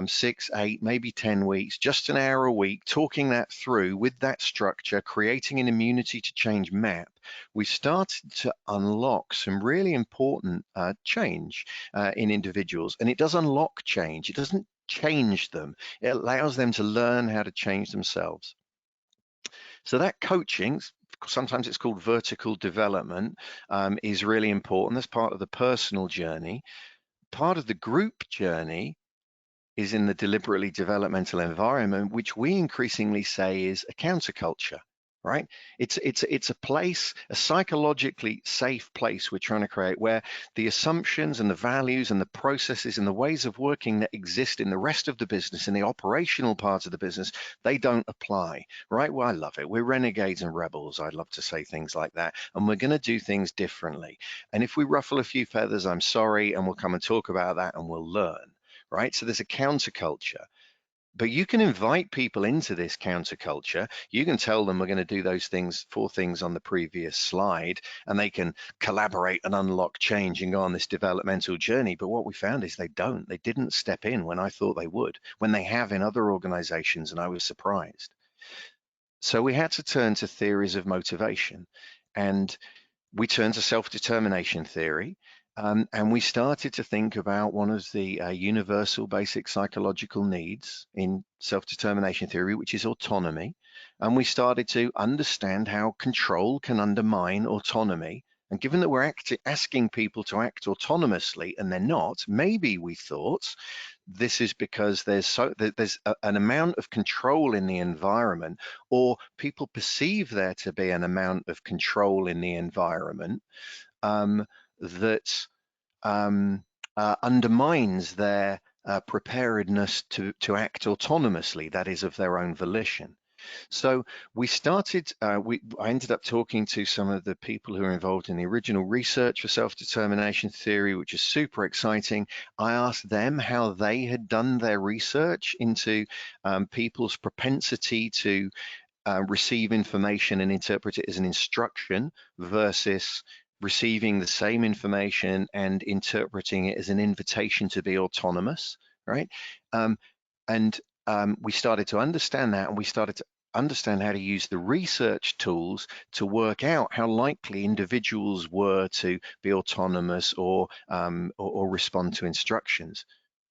6, 8, maybe 10 weeks, just an hour a week, talking that through with that structure, creating an immunity to change map, we started to unlock some really important change in individuals. And it does unlock change. It doesn't change them. It allows them to learn how to change themselves. So that coaching, sometimes it's called vertical development, is really important. That's part of the personal journey. Part of the group journey is in the deliberately developmental environment, which we increasingly say is a counterculture, right? It's a place, a psychologically safe place we're trying to create, where the assumptions and the values and the processes and the ways of working that exist in the rest of the business, in the operational part of the business, they don't apply, right? Well, I love it. We're renegades and rebels. I love to say things like that. And we're going to do things differently. And if we ruffle a few feathers, I'm sorry, and we'll come and talk about that and we'll learn. Right? So there's a counterculture, but you can invite people into this counterculture. You can tell them we're going to do those things, 4 things on the previous slide, and they can collaborate and unlock change and go on this developmental journey. But what we found is they don't. They didn't step in when I thought they would, when they have in other organizations, and I was surprised. So we had to turn to theories of motivation, and we turned to self-determination theory. And we started to think about one of the universal basic psychological needs in self-determination theory, which is autonomy. And we started to understand how control can undermine autonomy. And given that we're asking people to act autonomously and they're not, maybe we thought this is because there's an amount of control in the environment, or people perceive there to be an amount of control in the environment that undermines their preparedness to act autonomously, that is, of their own volition. So we started, I ended up talking to some of the people who are involved in the original research for self-determination theory, which is super exciting. I asked them how they had done their research into people's propensity to receive information and interpret it as an instruction versus receiving the same information and interpreting it as an invitation to be autonomous, right? We started to understand that, and we started to understand how to use the research tools to work out how likely individuals were to be autonomous or respond to instructions.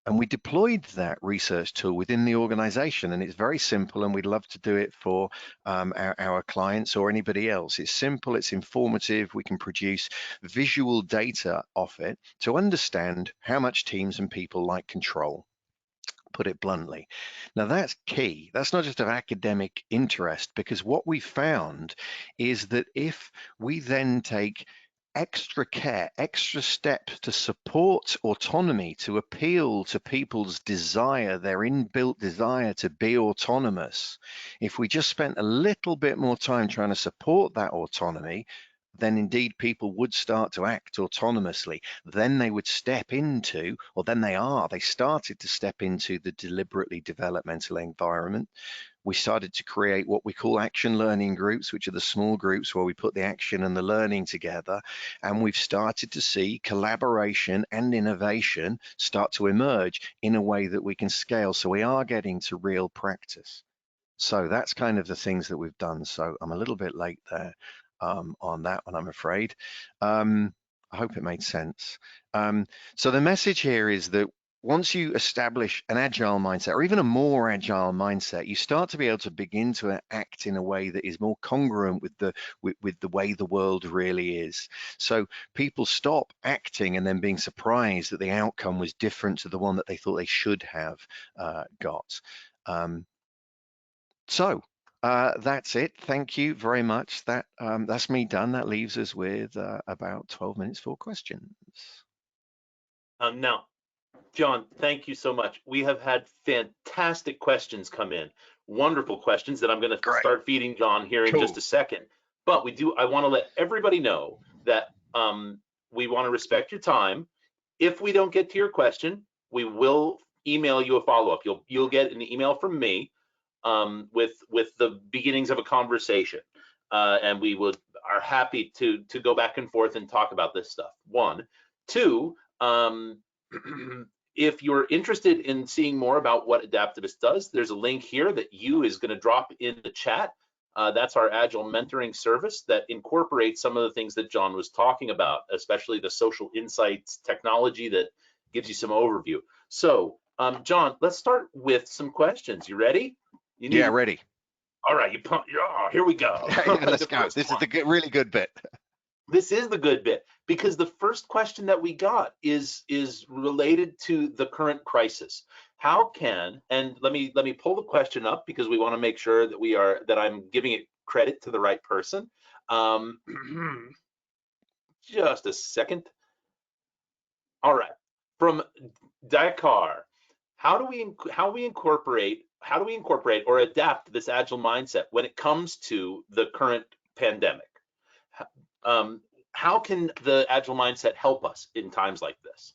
And we deployed that research tool within the organization, and it's very simple, and we'd love to do it for our clients or anybody else. It's simple, it's informative, we can produce visual data off it to understand how much teams and people like control, put it bluntly. Now that's key. That's not just of academic interest, because what we found is that if we then take extra care, extra steps to support autonomy, to appeal to people's desire, their inbuilt desire to be autonomous, if we just spent a little bit more time trying to support that autonomy, then indeed people would start to act autonomously. Then they would step into, or then they started to step into the deliberately developmental environment. We started to create what we call action learning groups, which are the small groups where we put the action and the learning together. And we've started to see collaboration and innovation start to emerge in a way that we can scale. So we are getting to real practice. So that's kind of the things that we've done. So I'm a little bit late there on that one, I'm afraid. I hope it made sense. So the message here is that once you establish an agile mindset, or even a more agile mindset, you start to be able to begin to act in a way that is more congruent with the way the world really is. So people stop acting and then being surprised that the outcome was different to the one that they thought they should have got. So that's it. Thank you very much. That's me done. That leaves us with about 12 minutes for questions. Now, John, thank you so much. We have had fantastic questions come in, wonderful questions that I'm going to start feeding John here in just a second. But I want to let everybody know that we want to respect your time. If we don't get to your question, we will email you a follow-up. You'll get an email from me with the beginnings of a conversation, and we are happy to go back and forth and talk about this stuff. 1, 2. If you're interested in seeing more about what Adaptavist does, there's a link here that is going to drop in the chat. That's our Agile mentoring service that incorporates some of the things that John was talking about, especially the social insights technology that gives you some overview. So John, let's start with some questions. You ready? You need. Yeah, ready. All right, you pump. Oh, here we go. Yeah, let's The go. first This is one. the good, really good bit. This is the good bit, because the first question that we got is related to the current crisis. How can, and let me pull the question up because we want to make sure that I'm giving it credit to the right person. Just a second. All right, from Dakar, how do we incorporate or adapt this agile mindset when it comes to the current pandemic? Um, how can the agile mindset help us in times like this?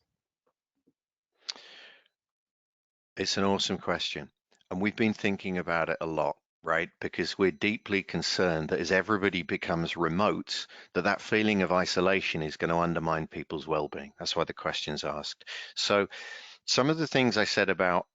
It's an awesome question. And we've been thinking about it a lot, right? Because we're deeply concerned that as everybody becomes remote, that feeling of isolation is going to undermine people's well-being. That's why the question's asked. So some of the things I said about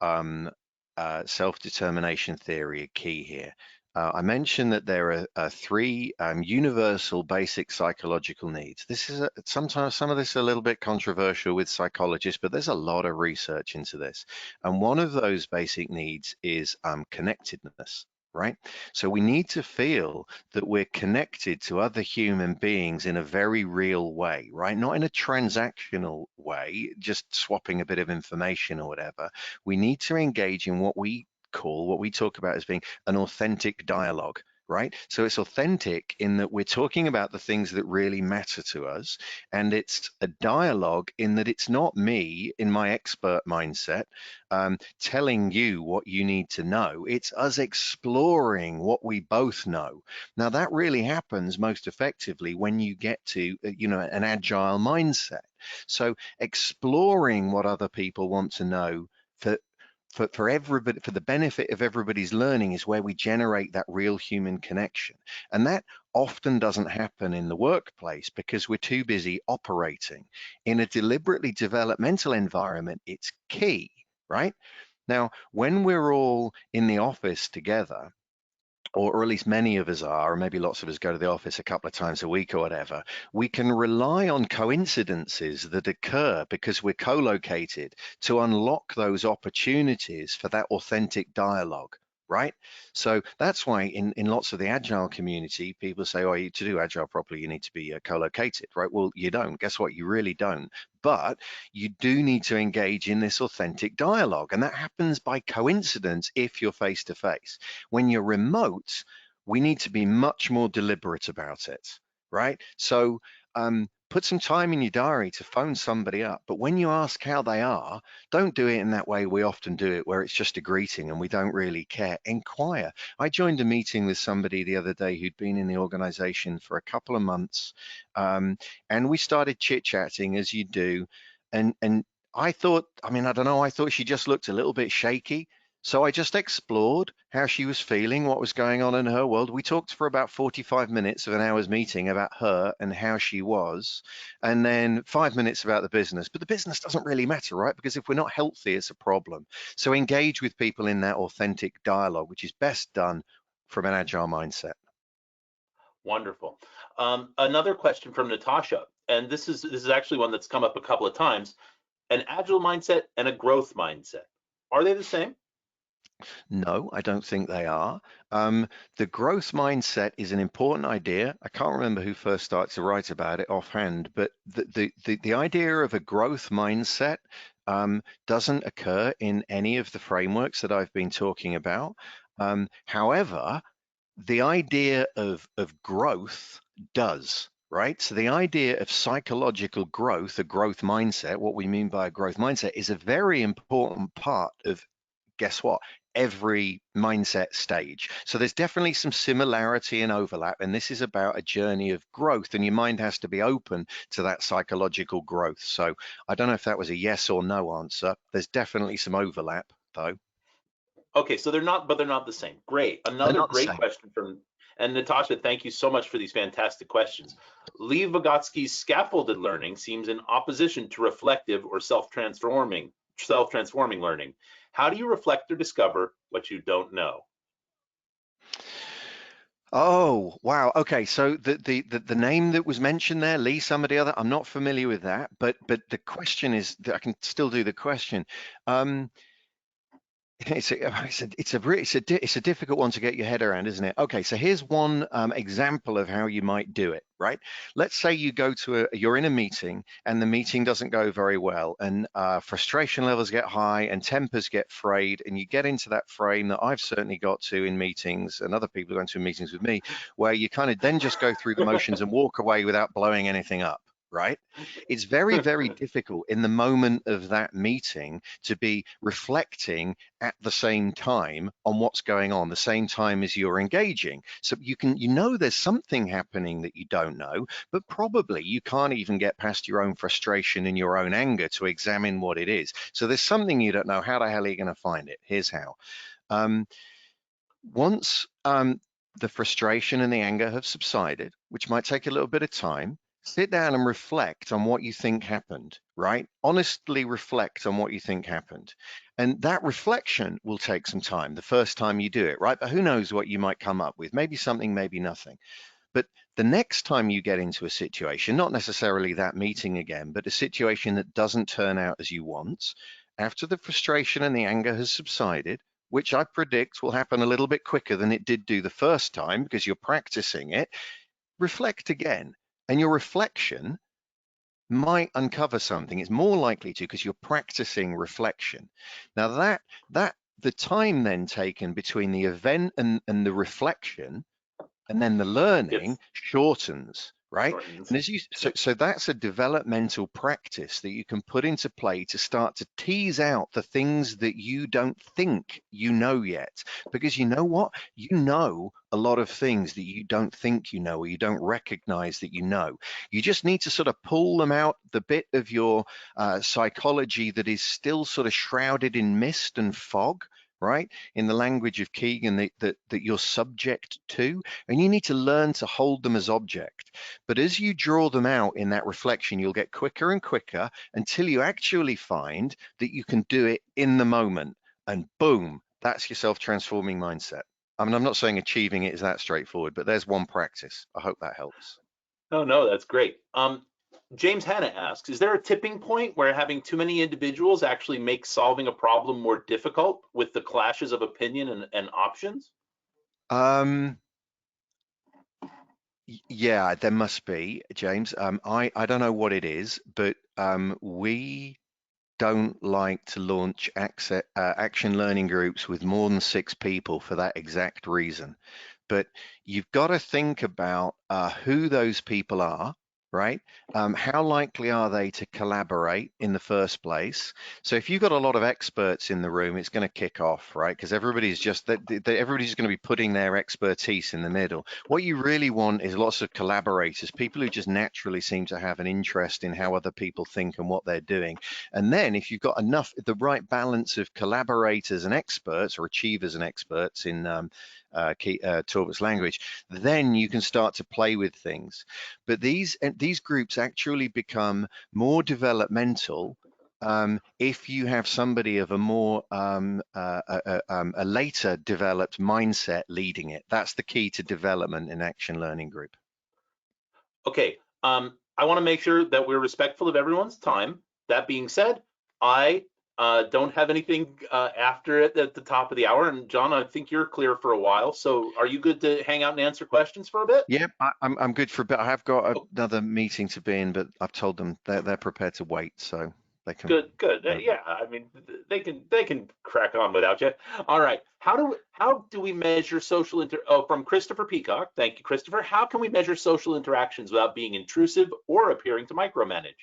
self-determination theory are key here. I mentioned that there are three universal basic psychological needs. This is sometimes some of this is a little bit controversial with psychologists, but there's a lot of research into this. And one of those basic needs is connectedness, right? So we need to feel that we're connected to other human beings in a very real way, right? Not in a transactional way, just swapping a bit of information or whatever. We need to engage in what we talk about as being an authentic dialogue, right? So it's authentic in that we're talking about the things that really matter to us. And it's a dialogue in that it's not me in my expert mindset telling you what you need to know. It's us exploring what we both know. Now, that really happens most effectively when you get to, an agile mindset. So exploring what other people want to know for everybody, for the benefit of everybody's learning, is where we generate that real human connection. And that often doesn't happen in the workplace because we're too busy operating. In a deliberately developmental environment, it's key, right? Now, when we're all in the office together, or at least many of us are, or maybe lots of us go to the office a couple of times a week or whatever, we can rely on coincidences that occur because we're co-located to unlock those opportunities for that authentic dialogue, right? So that's why in lots of the agile community, people say, oh, to do agile properly, you need to be co-located, right? Well, you don't. Guess what? You really don't. But you do need to engage in this authentic dialogue. And that happens by coincidence if you're face to face. When you're remote, we need to be much more deliberate about it, right? So put some time in your diary to phone somebody up. But when you ask how they are, don't do it in that way we often do it, where it's just a greeting and we don't really care. Inquire. I joined a meeting with somebody the other day who'd been in the organization for a couple of months, and we started chit-chatting as you do. And I thought, I don't know, I thought she just looked a little bit shaky. So I just explored how she was feeling, what was going on in her world. We talked for about 45 minutes of an hour's meeting about her and how she was, and then 5 minutes about the business. But the business doesn't really matter, right? Because if we're not healthy, it's a problem. So engage with people in that authentic dialogue, which is best done from an agile mindset. Wonderful. Another question from Natasha, and this is actually one that's come up a couple of times. An agile mindset and a growth mindset, are they the same? No, I don't think they are. The growth mindset is an important idea. I can't remember who first started to write about it offhand, but the idea of a growth mindset doesn't occur in any of the frameworks that I've been talking about. However, the idea of growth does. Right? So the idea of psychological growth, a growth mindset, what we mean by a growth mindset, is a very important part of, guess what, every mindset stage. So there's definitely some similarity and overlap, and this is about a journey of growth, and your mind has to be open to that psychological growth. So I don't know if that was a yes or no answer. There's definitely some overlap though. Okay, so they're not the same. Great. They're Another not the great same. question and Natasha, thank you so much for these fantastic questions. Lee Vygotsky's scaffolded learning seems in opposition to reflective or self-transforming learning. How do you reflect or discover what you don't know? Oh, wow. Okay, so the name that was mentioned there, Lee, somebody other, I'm not familiar with that, but the question is, I can still do the question. It's a difficult one to get your head around, isn't it? Okay, so here's one example of how you might do it, right? Let's say you go to you're in a meeting and the meeting doesn't go very well, and frustration levels get high and tempers get frayed, and you get into that frame that I've certainly got to in meetings, and other people go into meetings with me, where you kind of then just go through the motions and walk away without blowing anything up. Right? It's very, very difficult in the moment of that meeting to be reflecting at the same time on what's going on, the same time as you're engaging. So you know there's something happening that you don't know, but probably you can't even get past your own frustration and your own anger to examine what it is. So there's something you don't know. How the hell are you going to find it? Here's how. Once the frustration and the anger have subsided, which might take a little bit of time, sit down and reflect on what you think happened, right? Honestly reflect on what you think happened. And that reflection will take some time the first time you do it, right? But who knows what you might come up with? Maybe something, maybe nothing. But the next time you get into a situation, not necessarily that meeting again, but a situation that doesn't turn out as you want, after the frustration and the anger has subsided, which I predict will happen a little bit quicker than it did do the first time because you're practicing it, reflect again. And your reflection might uncover something. It's more likely to because you're practicing reflection. Now that the time then taken between the event and the reflection and then the learning shortens, right? Shortens. And so that's a developmental practice that you can put into play to start to tease out the things that you don't think you know yet. Because you know what? You know a lot of things that you don't think you know, or you don't recognize that you know. You just need to sort of pull them out, the bit of your psychology that is still sort of shrouded in mist and fog, right? In the language of Keegan, that you're subject to, and you need to learn to hold them as object. But as you draw them out in that reflection, you'll get quicker and quicker until you actually find that you can do it in the moment, and boom, that's your self-transforming mindset. I mean, I'm not saying achieving it is that straightforward, but there's one practice. I hope that helps. No, that's great. James Hanna asks, is there a tipping point where having too many individuals actually makes solving a problem more difficult with the clashes of opinion and options? Yeah, there must be, James. I don't know what it is, but we don't like to launch action learning groups with more than 6 people for that exact reason. But you've got to think about who those people are, right? How likely are they to collaborate in the first place? So if you've got a lot of experts in the room, it's going to kick off, right? Because everybody's everybody's going to be putting their expertise in the middle. What you really want is lots of collaborators, people who just naturally seem to have an interest in how other people think and what they're doing. And then if you've got the right balance of collaborators and experts, or achievers and experts in Torbert's language, then you can start to play with things. But these groups actually become more developmental if you have somebody of a more a later developed mindset leading it. That's the key to development in action learning group. Okay, I want to make sure that we're respectful of everyone's time. That being said, I don't have anything after it at the top of the hour. And John, I think you're clear for a while. So are you good to hang out and answer questions for a bit? Yep, I'm good for a bit. I have got another meeting to be in, but I've told them they're prepared to wait, so they can. Good. Yeah, I mean, they can crack on without you. All right. How do we measure social from Christopher Peacock? Thank you, Christopher. How can we measure social interactions without being intrusive or appearing to micromanage?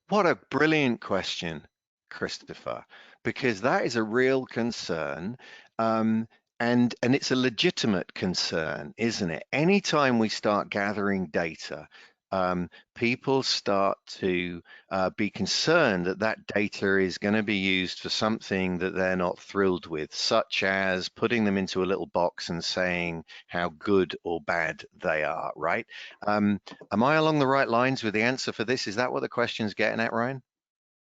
What a brilliant question, Christopher, because that is a real concern. And it's a legitimate concern, isn't it? Anytime we start gathering data, people start to be concerned that that data is going to be used for something that they're not thrilled with, such as putting them into a little box and saying how good or bad they are, right? Am I along the right lines with the answer for this? Is that what the question's getting at, Ryan?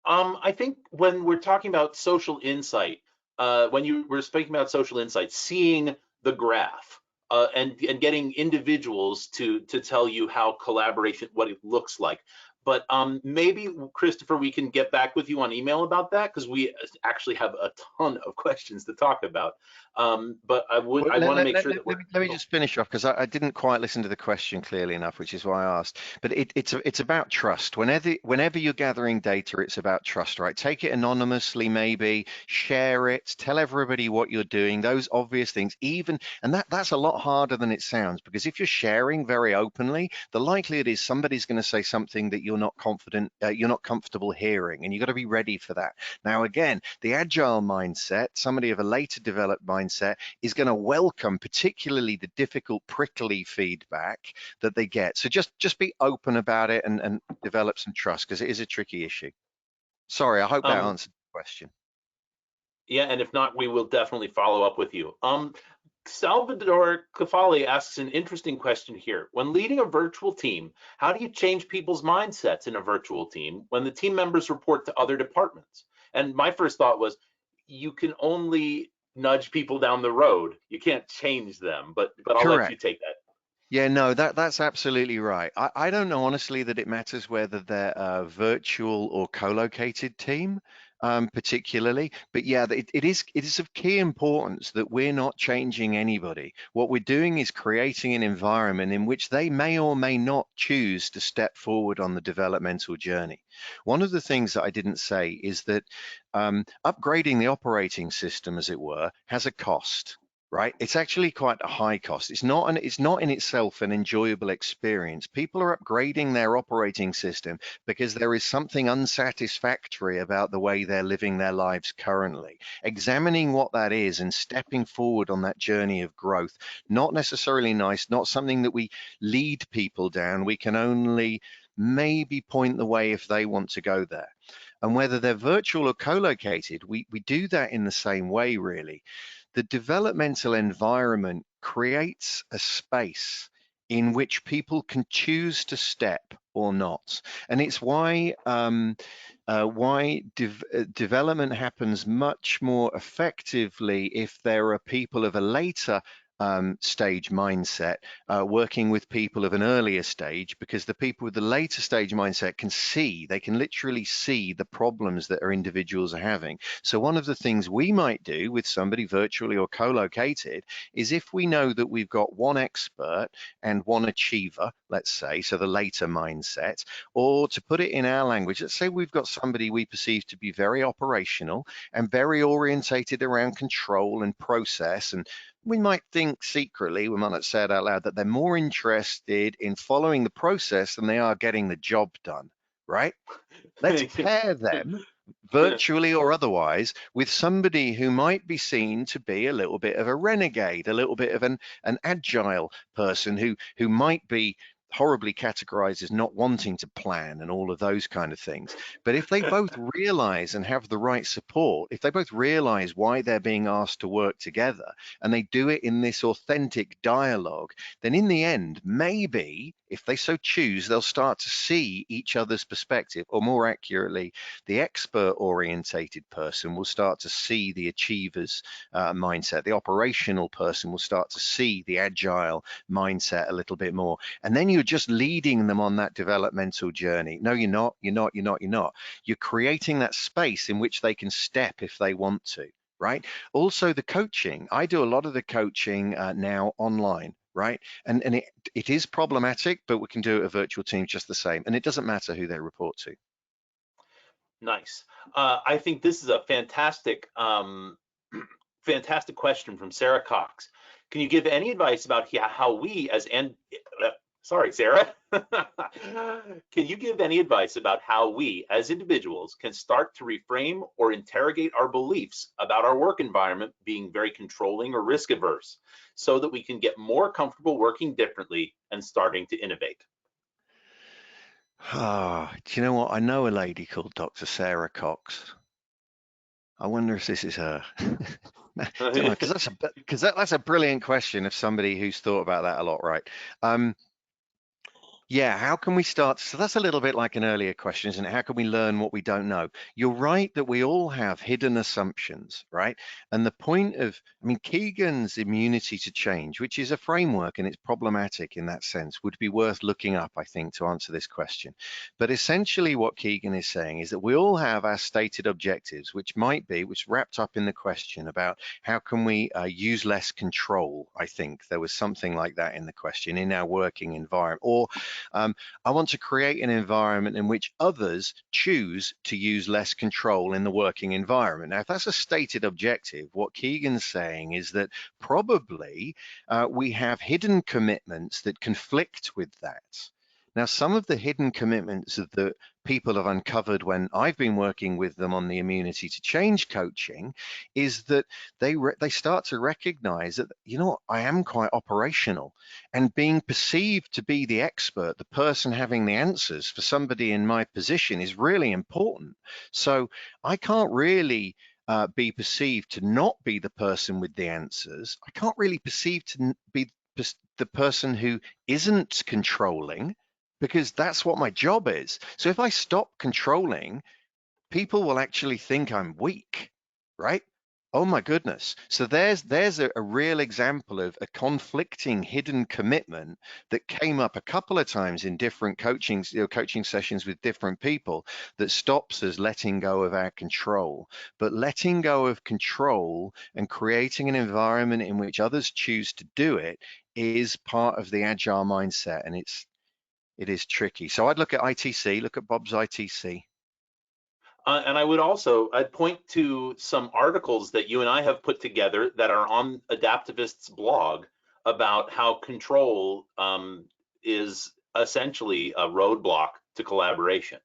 I think when we're talking about social insight, we're speaking about social insight, seeing the graph and getting individuals to tell you how collaboration, what it looks like. But maybe, Christopher, we can get back with you on email about that, because we actually have a ton of questions to talk about. But I Well, want to make sure that we're. let me just finish off because I didn't quite listen to the question clearly enough, which is why I asked. But it's about trust. Whenever you're gathering data, it's about trust, right? Take it anonymously, maybe share it, tell everybody what you're doing. Those obvious things, and that's a lot harder than it sounds, because if you're sharing very openly, the likelihood is somebody's going to say something that you're not comfortable hearing, and you've got to be ready for that. Now, again, the agile mindset, somebody of a later developed mindset, is going to welcome particularly the difficult, prickly feedback that they get. So just be open about it and develop some trust, because it is a tricky issue. Sorry, I hope that answered the question. Yeah, and if not, we will definitely follow up with you. Salvador Cafali asks an interesting question here. When leading a virtual team, how do you change people's mindsets in a virtual team when the team members report to other departments? And my first thought was, you can only nudge people down the road. You can't change them, but I'll let you Correct. take that. Yeah, no, that's absolutely right. I don't know honestly that it matters whether they're a virtual or co-located team, particularly. But yeah, it is of key importance that we're not changing anybody. What we're doing is creating an environment in which they may or may not choose to step forward on the developmental journey. One of the things that I didn't say is that upgrading the operating system, as it were, has a cost. Right, it's actually quite a high cost. It's not in itself an enjoyable experience. People are upgrading their operating system because there is something unsatisfactory about the way they're living their lives currently. Examining what that is and stepping forward on that journey of growth, not necessarily nice, not something that we lead people down. We can only maybe point the way if they want to go there. And whether they're virtual or co-located, we do that in the same way, really. The developmental environment creates a space in which people can choose to step or not. And it's why development happens much more effectively if there are people of a later stage mindset working with people of an earlier stage, because the people with the later stage mindset they can literally see the problems that our individuals are having. So one of the things we might do with somebody virtually or co-located is, if we know that we've got one expert and one achiever, let's say, so the later mindset, or to put it in our language, let's say we've got somebody we perceive to be very operational and very orientated around control and process, and we might think secretly, we might not say it out loud, that they're more interested in following the process than they are getting the job done, right? Let's pair them, virtually or otherwise, with somebody who might be seen to be a little bit of a renegade, a little bit of an agile person who might be horribly categorized as not wanting to plan and all of those kind of things. But if they both realize and have the right support, if they both realize why they're being asked to work together, and they do it in this authentic dialogue, then in the end, maybe if they so choose, they'll start to see each other's perspective, or more accurately, the expert orientated person will start to see the achiever's mindset. The operational person will start to see the agile mindset a little bit more. And then you're just leading them on that developmental journey. No, you're not. You're creating that space in which they can step if they want to, right? Also, the coaching. I do a lot of the coaching now online. Right. And it is problematic, but we can do it a virtual team just the same. And it doesn't matter who they report to. Nice. I think this is a fantastic, fantastic question from Sarah Cox. Can you give any advice about how we sorry, Sarah. Can you give any advice about how we as individuals can start to reframe or interrogate our beliefs about our work environment being very controlling or risk averse, so that we can get more comfortable working differently and starting to innovate? Do you know what? I know a lady called Dr. Sarah Cox. I wonder if this is her. Don't know, because that's a brilliant question of somebody who's thought about that a lot, right? Yeah, how can we start? So that's a little bit like an earlier question, isn't it? How can we learn what we don't know? You're right that we all have hidden assumptions, right? And the point of, I mean, Keegan's immunity to change, which is a framework and it's problematic in that sense, would be worth looking up, I think, to answer this question. But essentially what Keegan is saying is that we all have our stated objectives, which might be, which wrapped up in the question about how can we use less control, I think. There was something like that in the question, in our working environment, or I want to create an environment in which others choose to use less control in the working environment. Now, if that's a stated objective, what Keegan's saying is that probably we have hidden commitments that conflict with that. Now, some of the hidden commitments that people have uncovered when I've been working with them on the immunity to change coaching is that they start to recognize that, you know, I am quite operational, and being perceived to be the expert, the person having the answers for somebody in my position is really important. So I can't really be perceived to not be the person with the answers. I can't really perceive to be the person who isn't controlling, because that's what my job is. So if I stop controlling, people will actually think I'm weak, right? Oh my goodness. So there's a real example of a conflicting hidden commitment that came up a couple of times in different coaching sessions with different people that stops us letting go of our control. But letting go of control and creating an environment in which others choose to do it is part of the agile mindset, and it is tricky. So I'd look at ITC, look at Bob's ITC. And I'd point to some articles that you and I have put together that are on Adaptavist's blog about how control is essentially a roadblock to collaboration.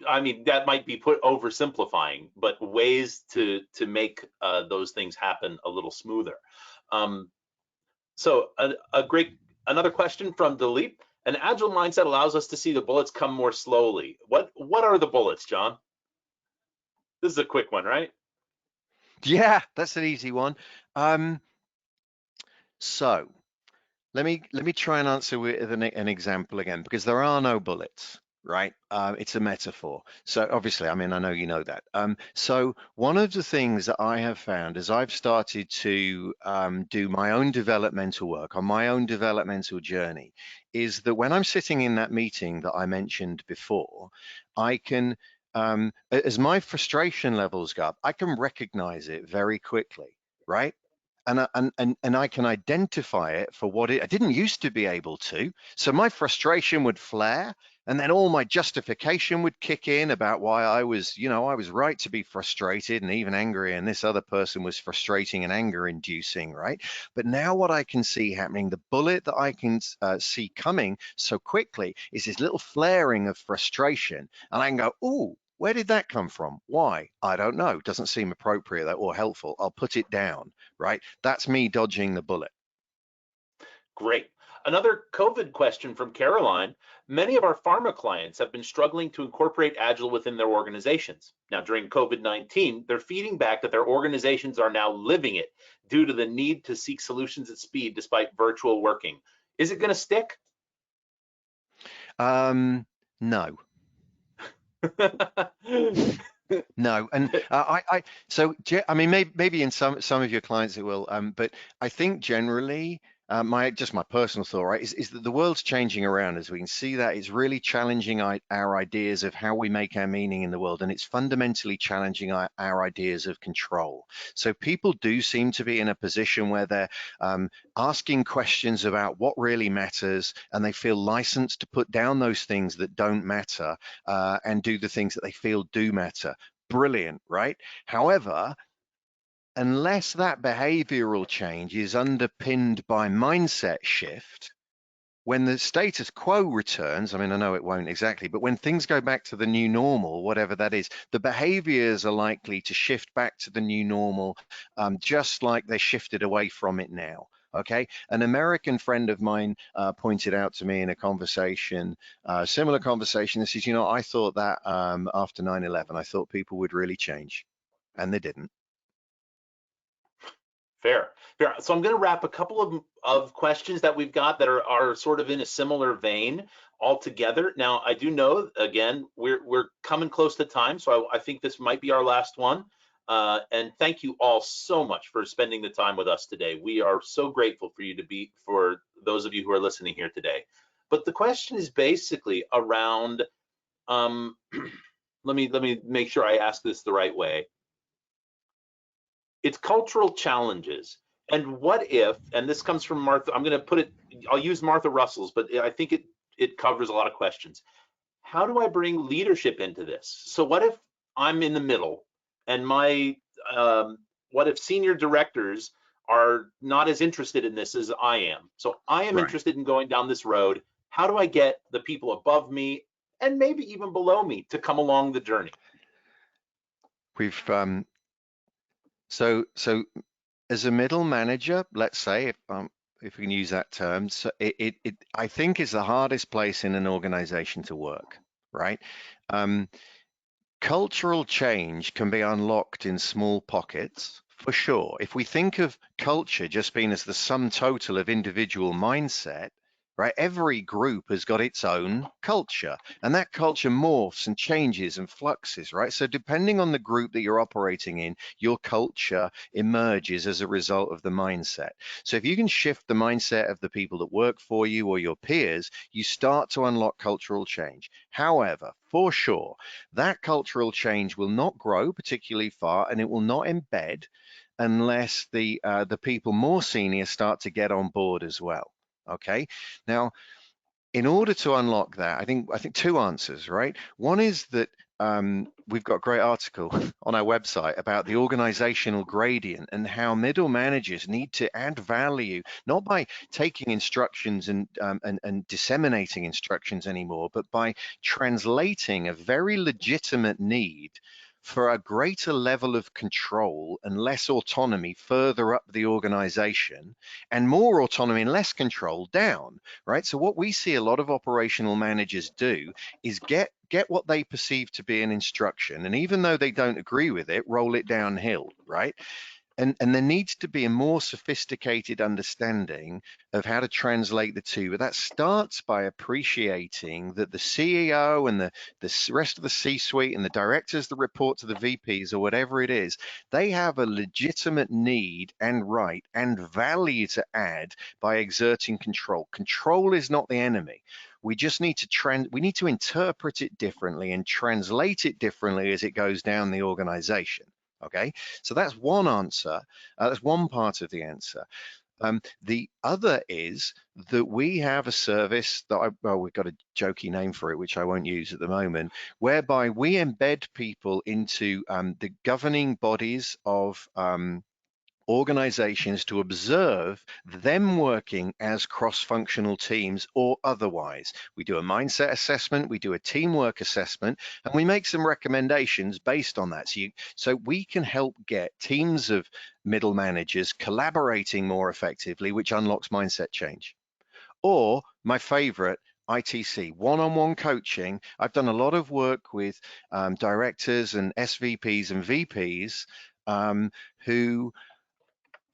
I mean, that might be put oversimplifying, but ways to make those things happen a little smoother. So another question from Dilip. An agile mindset allows us to see the bullets come more slowly. What are the bullets, John? This is a quick one, right? Yeah, that's an easy one. So let me try and answer with an example again, because there are no bullets, right? It's a metaphor. So obviously, I mean, I know you know that. So one of the things that I have found as I've started to do my own developmental work on my own developmental journey is that when I'm sitting in that meeting that I mentioned before, I can, as my frustration levels go up, I can recognize it very quickly, right? And I can identify it for what I didn't used to be able to. So my frustration would flare, and then all my justification would kick in about why I was right to be frustrated and even angry, and this other person was frustrating and anger inducing, right? But now what I can see happening, the bullet that I can see coming so quickly is this little flaring of frustration, and I can go, ooh, where did that come from? Why? I don't know. Doesn't seem appropriate or helpful. I'll put it down, right? That's me dodging the bullet. Great. Another COVID question from Caroline. Many of our pharma clients have been struggling to incorporate Agile within their organizations. Now, during COVID-19, they're feeding back that their organizations are now living it due to the need to seek solutions at speed despite virtual working. Is it going to stick? No. No, and I mean, maybe in some of your clients it will, but I think generally, my personal thought, right, is that the world's changing around us. We can see that it's really challenging our ideas of how we make our meaning in the world, and it's fundamentally challenging our ideas of control. So people do seem to be in a position where they're asking questions about what really matters, and they feel licensed to put down those things that don't matter and do the things that they feel do matter. Brilliant, right? However, unless that behavioral change is underpinned by mindset shift, when the status quo returns, I mean, I know it won't exactly, but when things go back to the new normal, whatever that is, the behaviors are likely to shift back to the new normal, just like they shifted away from it now. Okay, an American friend of mine pointed out to me in a conversation, similar conversation, that says, you know, I thought that after 9/11, I thought people would really change, and they didn't. Fair, fair. So I'm going to wrap a couple of questions that we've got that are sort of in a similar vein all together. Now, I do know, again, we're coming close to time, so I think this might be our last one. And thank you all so much for spending the time with us today. We are so grateful for you for those of you who are listening here today. But the question is basically around, let me make sure I ask this the right way. It's cultural challenges. And what if, and this comes from Martha, I'm going to put it, I'll use Martha Russell's, but I think it covers a lot of questions. How do I bring leadership into this? So what if I'm in the middle and what if senior directors are not as interested in this as I am? So I am Right. interested in going down this road. How do I get the people above me and maybe even below me to come along the journey? We've so as a middle manager, let's say, if we can use that term, so it I think is the hardest place in an organization to work, right? Cultural change can be unlocked in small pockets, for sure. If we think of culture just being as the sum total of individual mindset, right? Every group has got its own culture, and that culture morphs and changes and fluxes, right? So depending on the group that you're operating in, your culture emerges as a result of the mindset. So if you can shift the mindset of the people that work for you or your peers, you start to unlock cultural change. However, for sure, that cultural change will not grow particularly far, and it will not embed unless the people more senior start to get on board as well. Okay. Now, in order to unlock that, I think two answers, right? One is that we've got a great article on our website about the organizational gradient and how middle managers need to add value, not by taking instructions and disseminating instructions anymore, but by translating a very legitimate need for a greater level of control and less autonomy further up the organization, and more autonomy and less control down, right? So what we see a lot of operational managers do is get what they perceive to be an instruction, and even though they don't agree with it, roll it downhill, right? And there needs to be a more sophisticated understanding of how to translate the two. But that starts by appreciating that the CEO and the rest of the C-suite and the directors that report to the VPs or whatever it is, they have a legitimate need and right and value to add by exerting control. Control is not the enemy. We just need to interpret it differently and translate it differently as it goes down the organization. Okay, so that's one answer. That's one part of the answer. The other is that we have a service that we've got a jokey name for it, which I won't use at the moment, whereby we embed people into the governing bodies of organizations to observe them working as cross-functional teams or otherwise. We do a mindset assessment, we do a teamwork assessment, and we make some recommendations based on that. So we can help get teams of middle managers collaborating more effectively, which unlocks mindset change. Or my favorite, ITC, one-on-one coaching. I've done a lot of work with directors and SVPs and VPs who,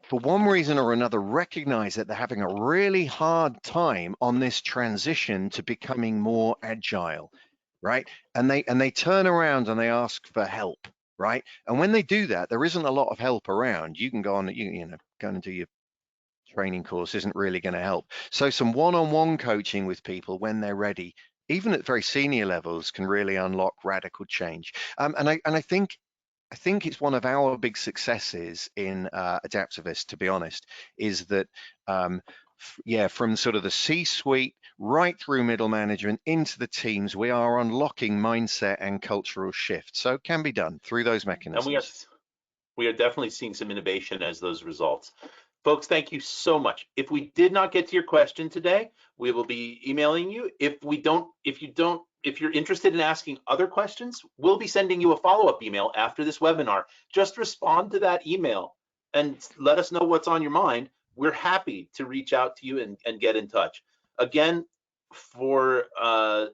for one reason or another, recognize that they're having a really hard time on this transition to becoming more agile, right? And they turn around and they ask for help, right? And when they do that, there isn't a lot of help around. You can go on, go and do your training course isn't really going to help. So some one-on-one coaching with people when they're ready, even at very senior levels, can really unlock radical change. And I think it's one of our big successes in Adaptavist, to be honest, is that, from sort of the C-suite right through middle management into the teams, we are unlocking mindset and cultural shift. So it can be done through those mechanisms. And we are definitely seeing some innovation as those results. Folks, thank you so much. If we did not get to your question today, we will be emailing you. If you're interested in asking other questions, we'll be sending you a follow-up email after this webinar. Just respond to that email and let us know what's on your mind. We're happy to reach out to you and get in touch. Again, for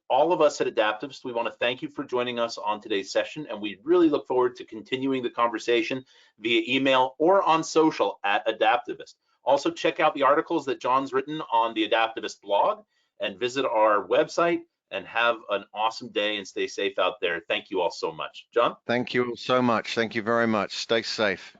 all of us at Adaptavist, we want to thank you for joining us on today's session, and we really look forward to continuing the conversation via email or on social at Adaptavist. Also, check out the articles that John's written on the Adaptavist blog and visit our website, and have an awesome day and stay safe out there. Thank you all so much. John? Thank you so much. Thank you very much. Stay safe.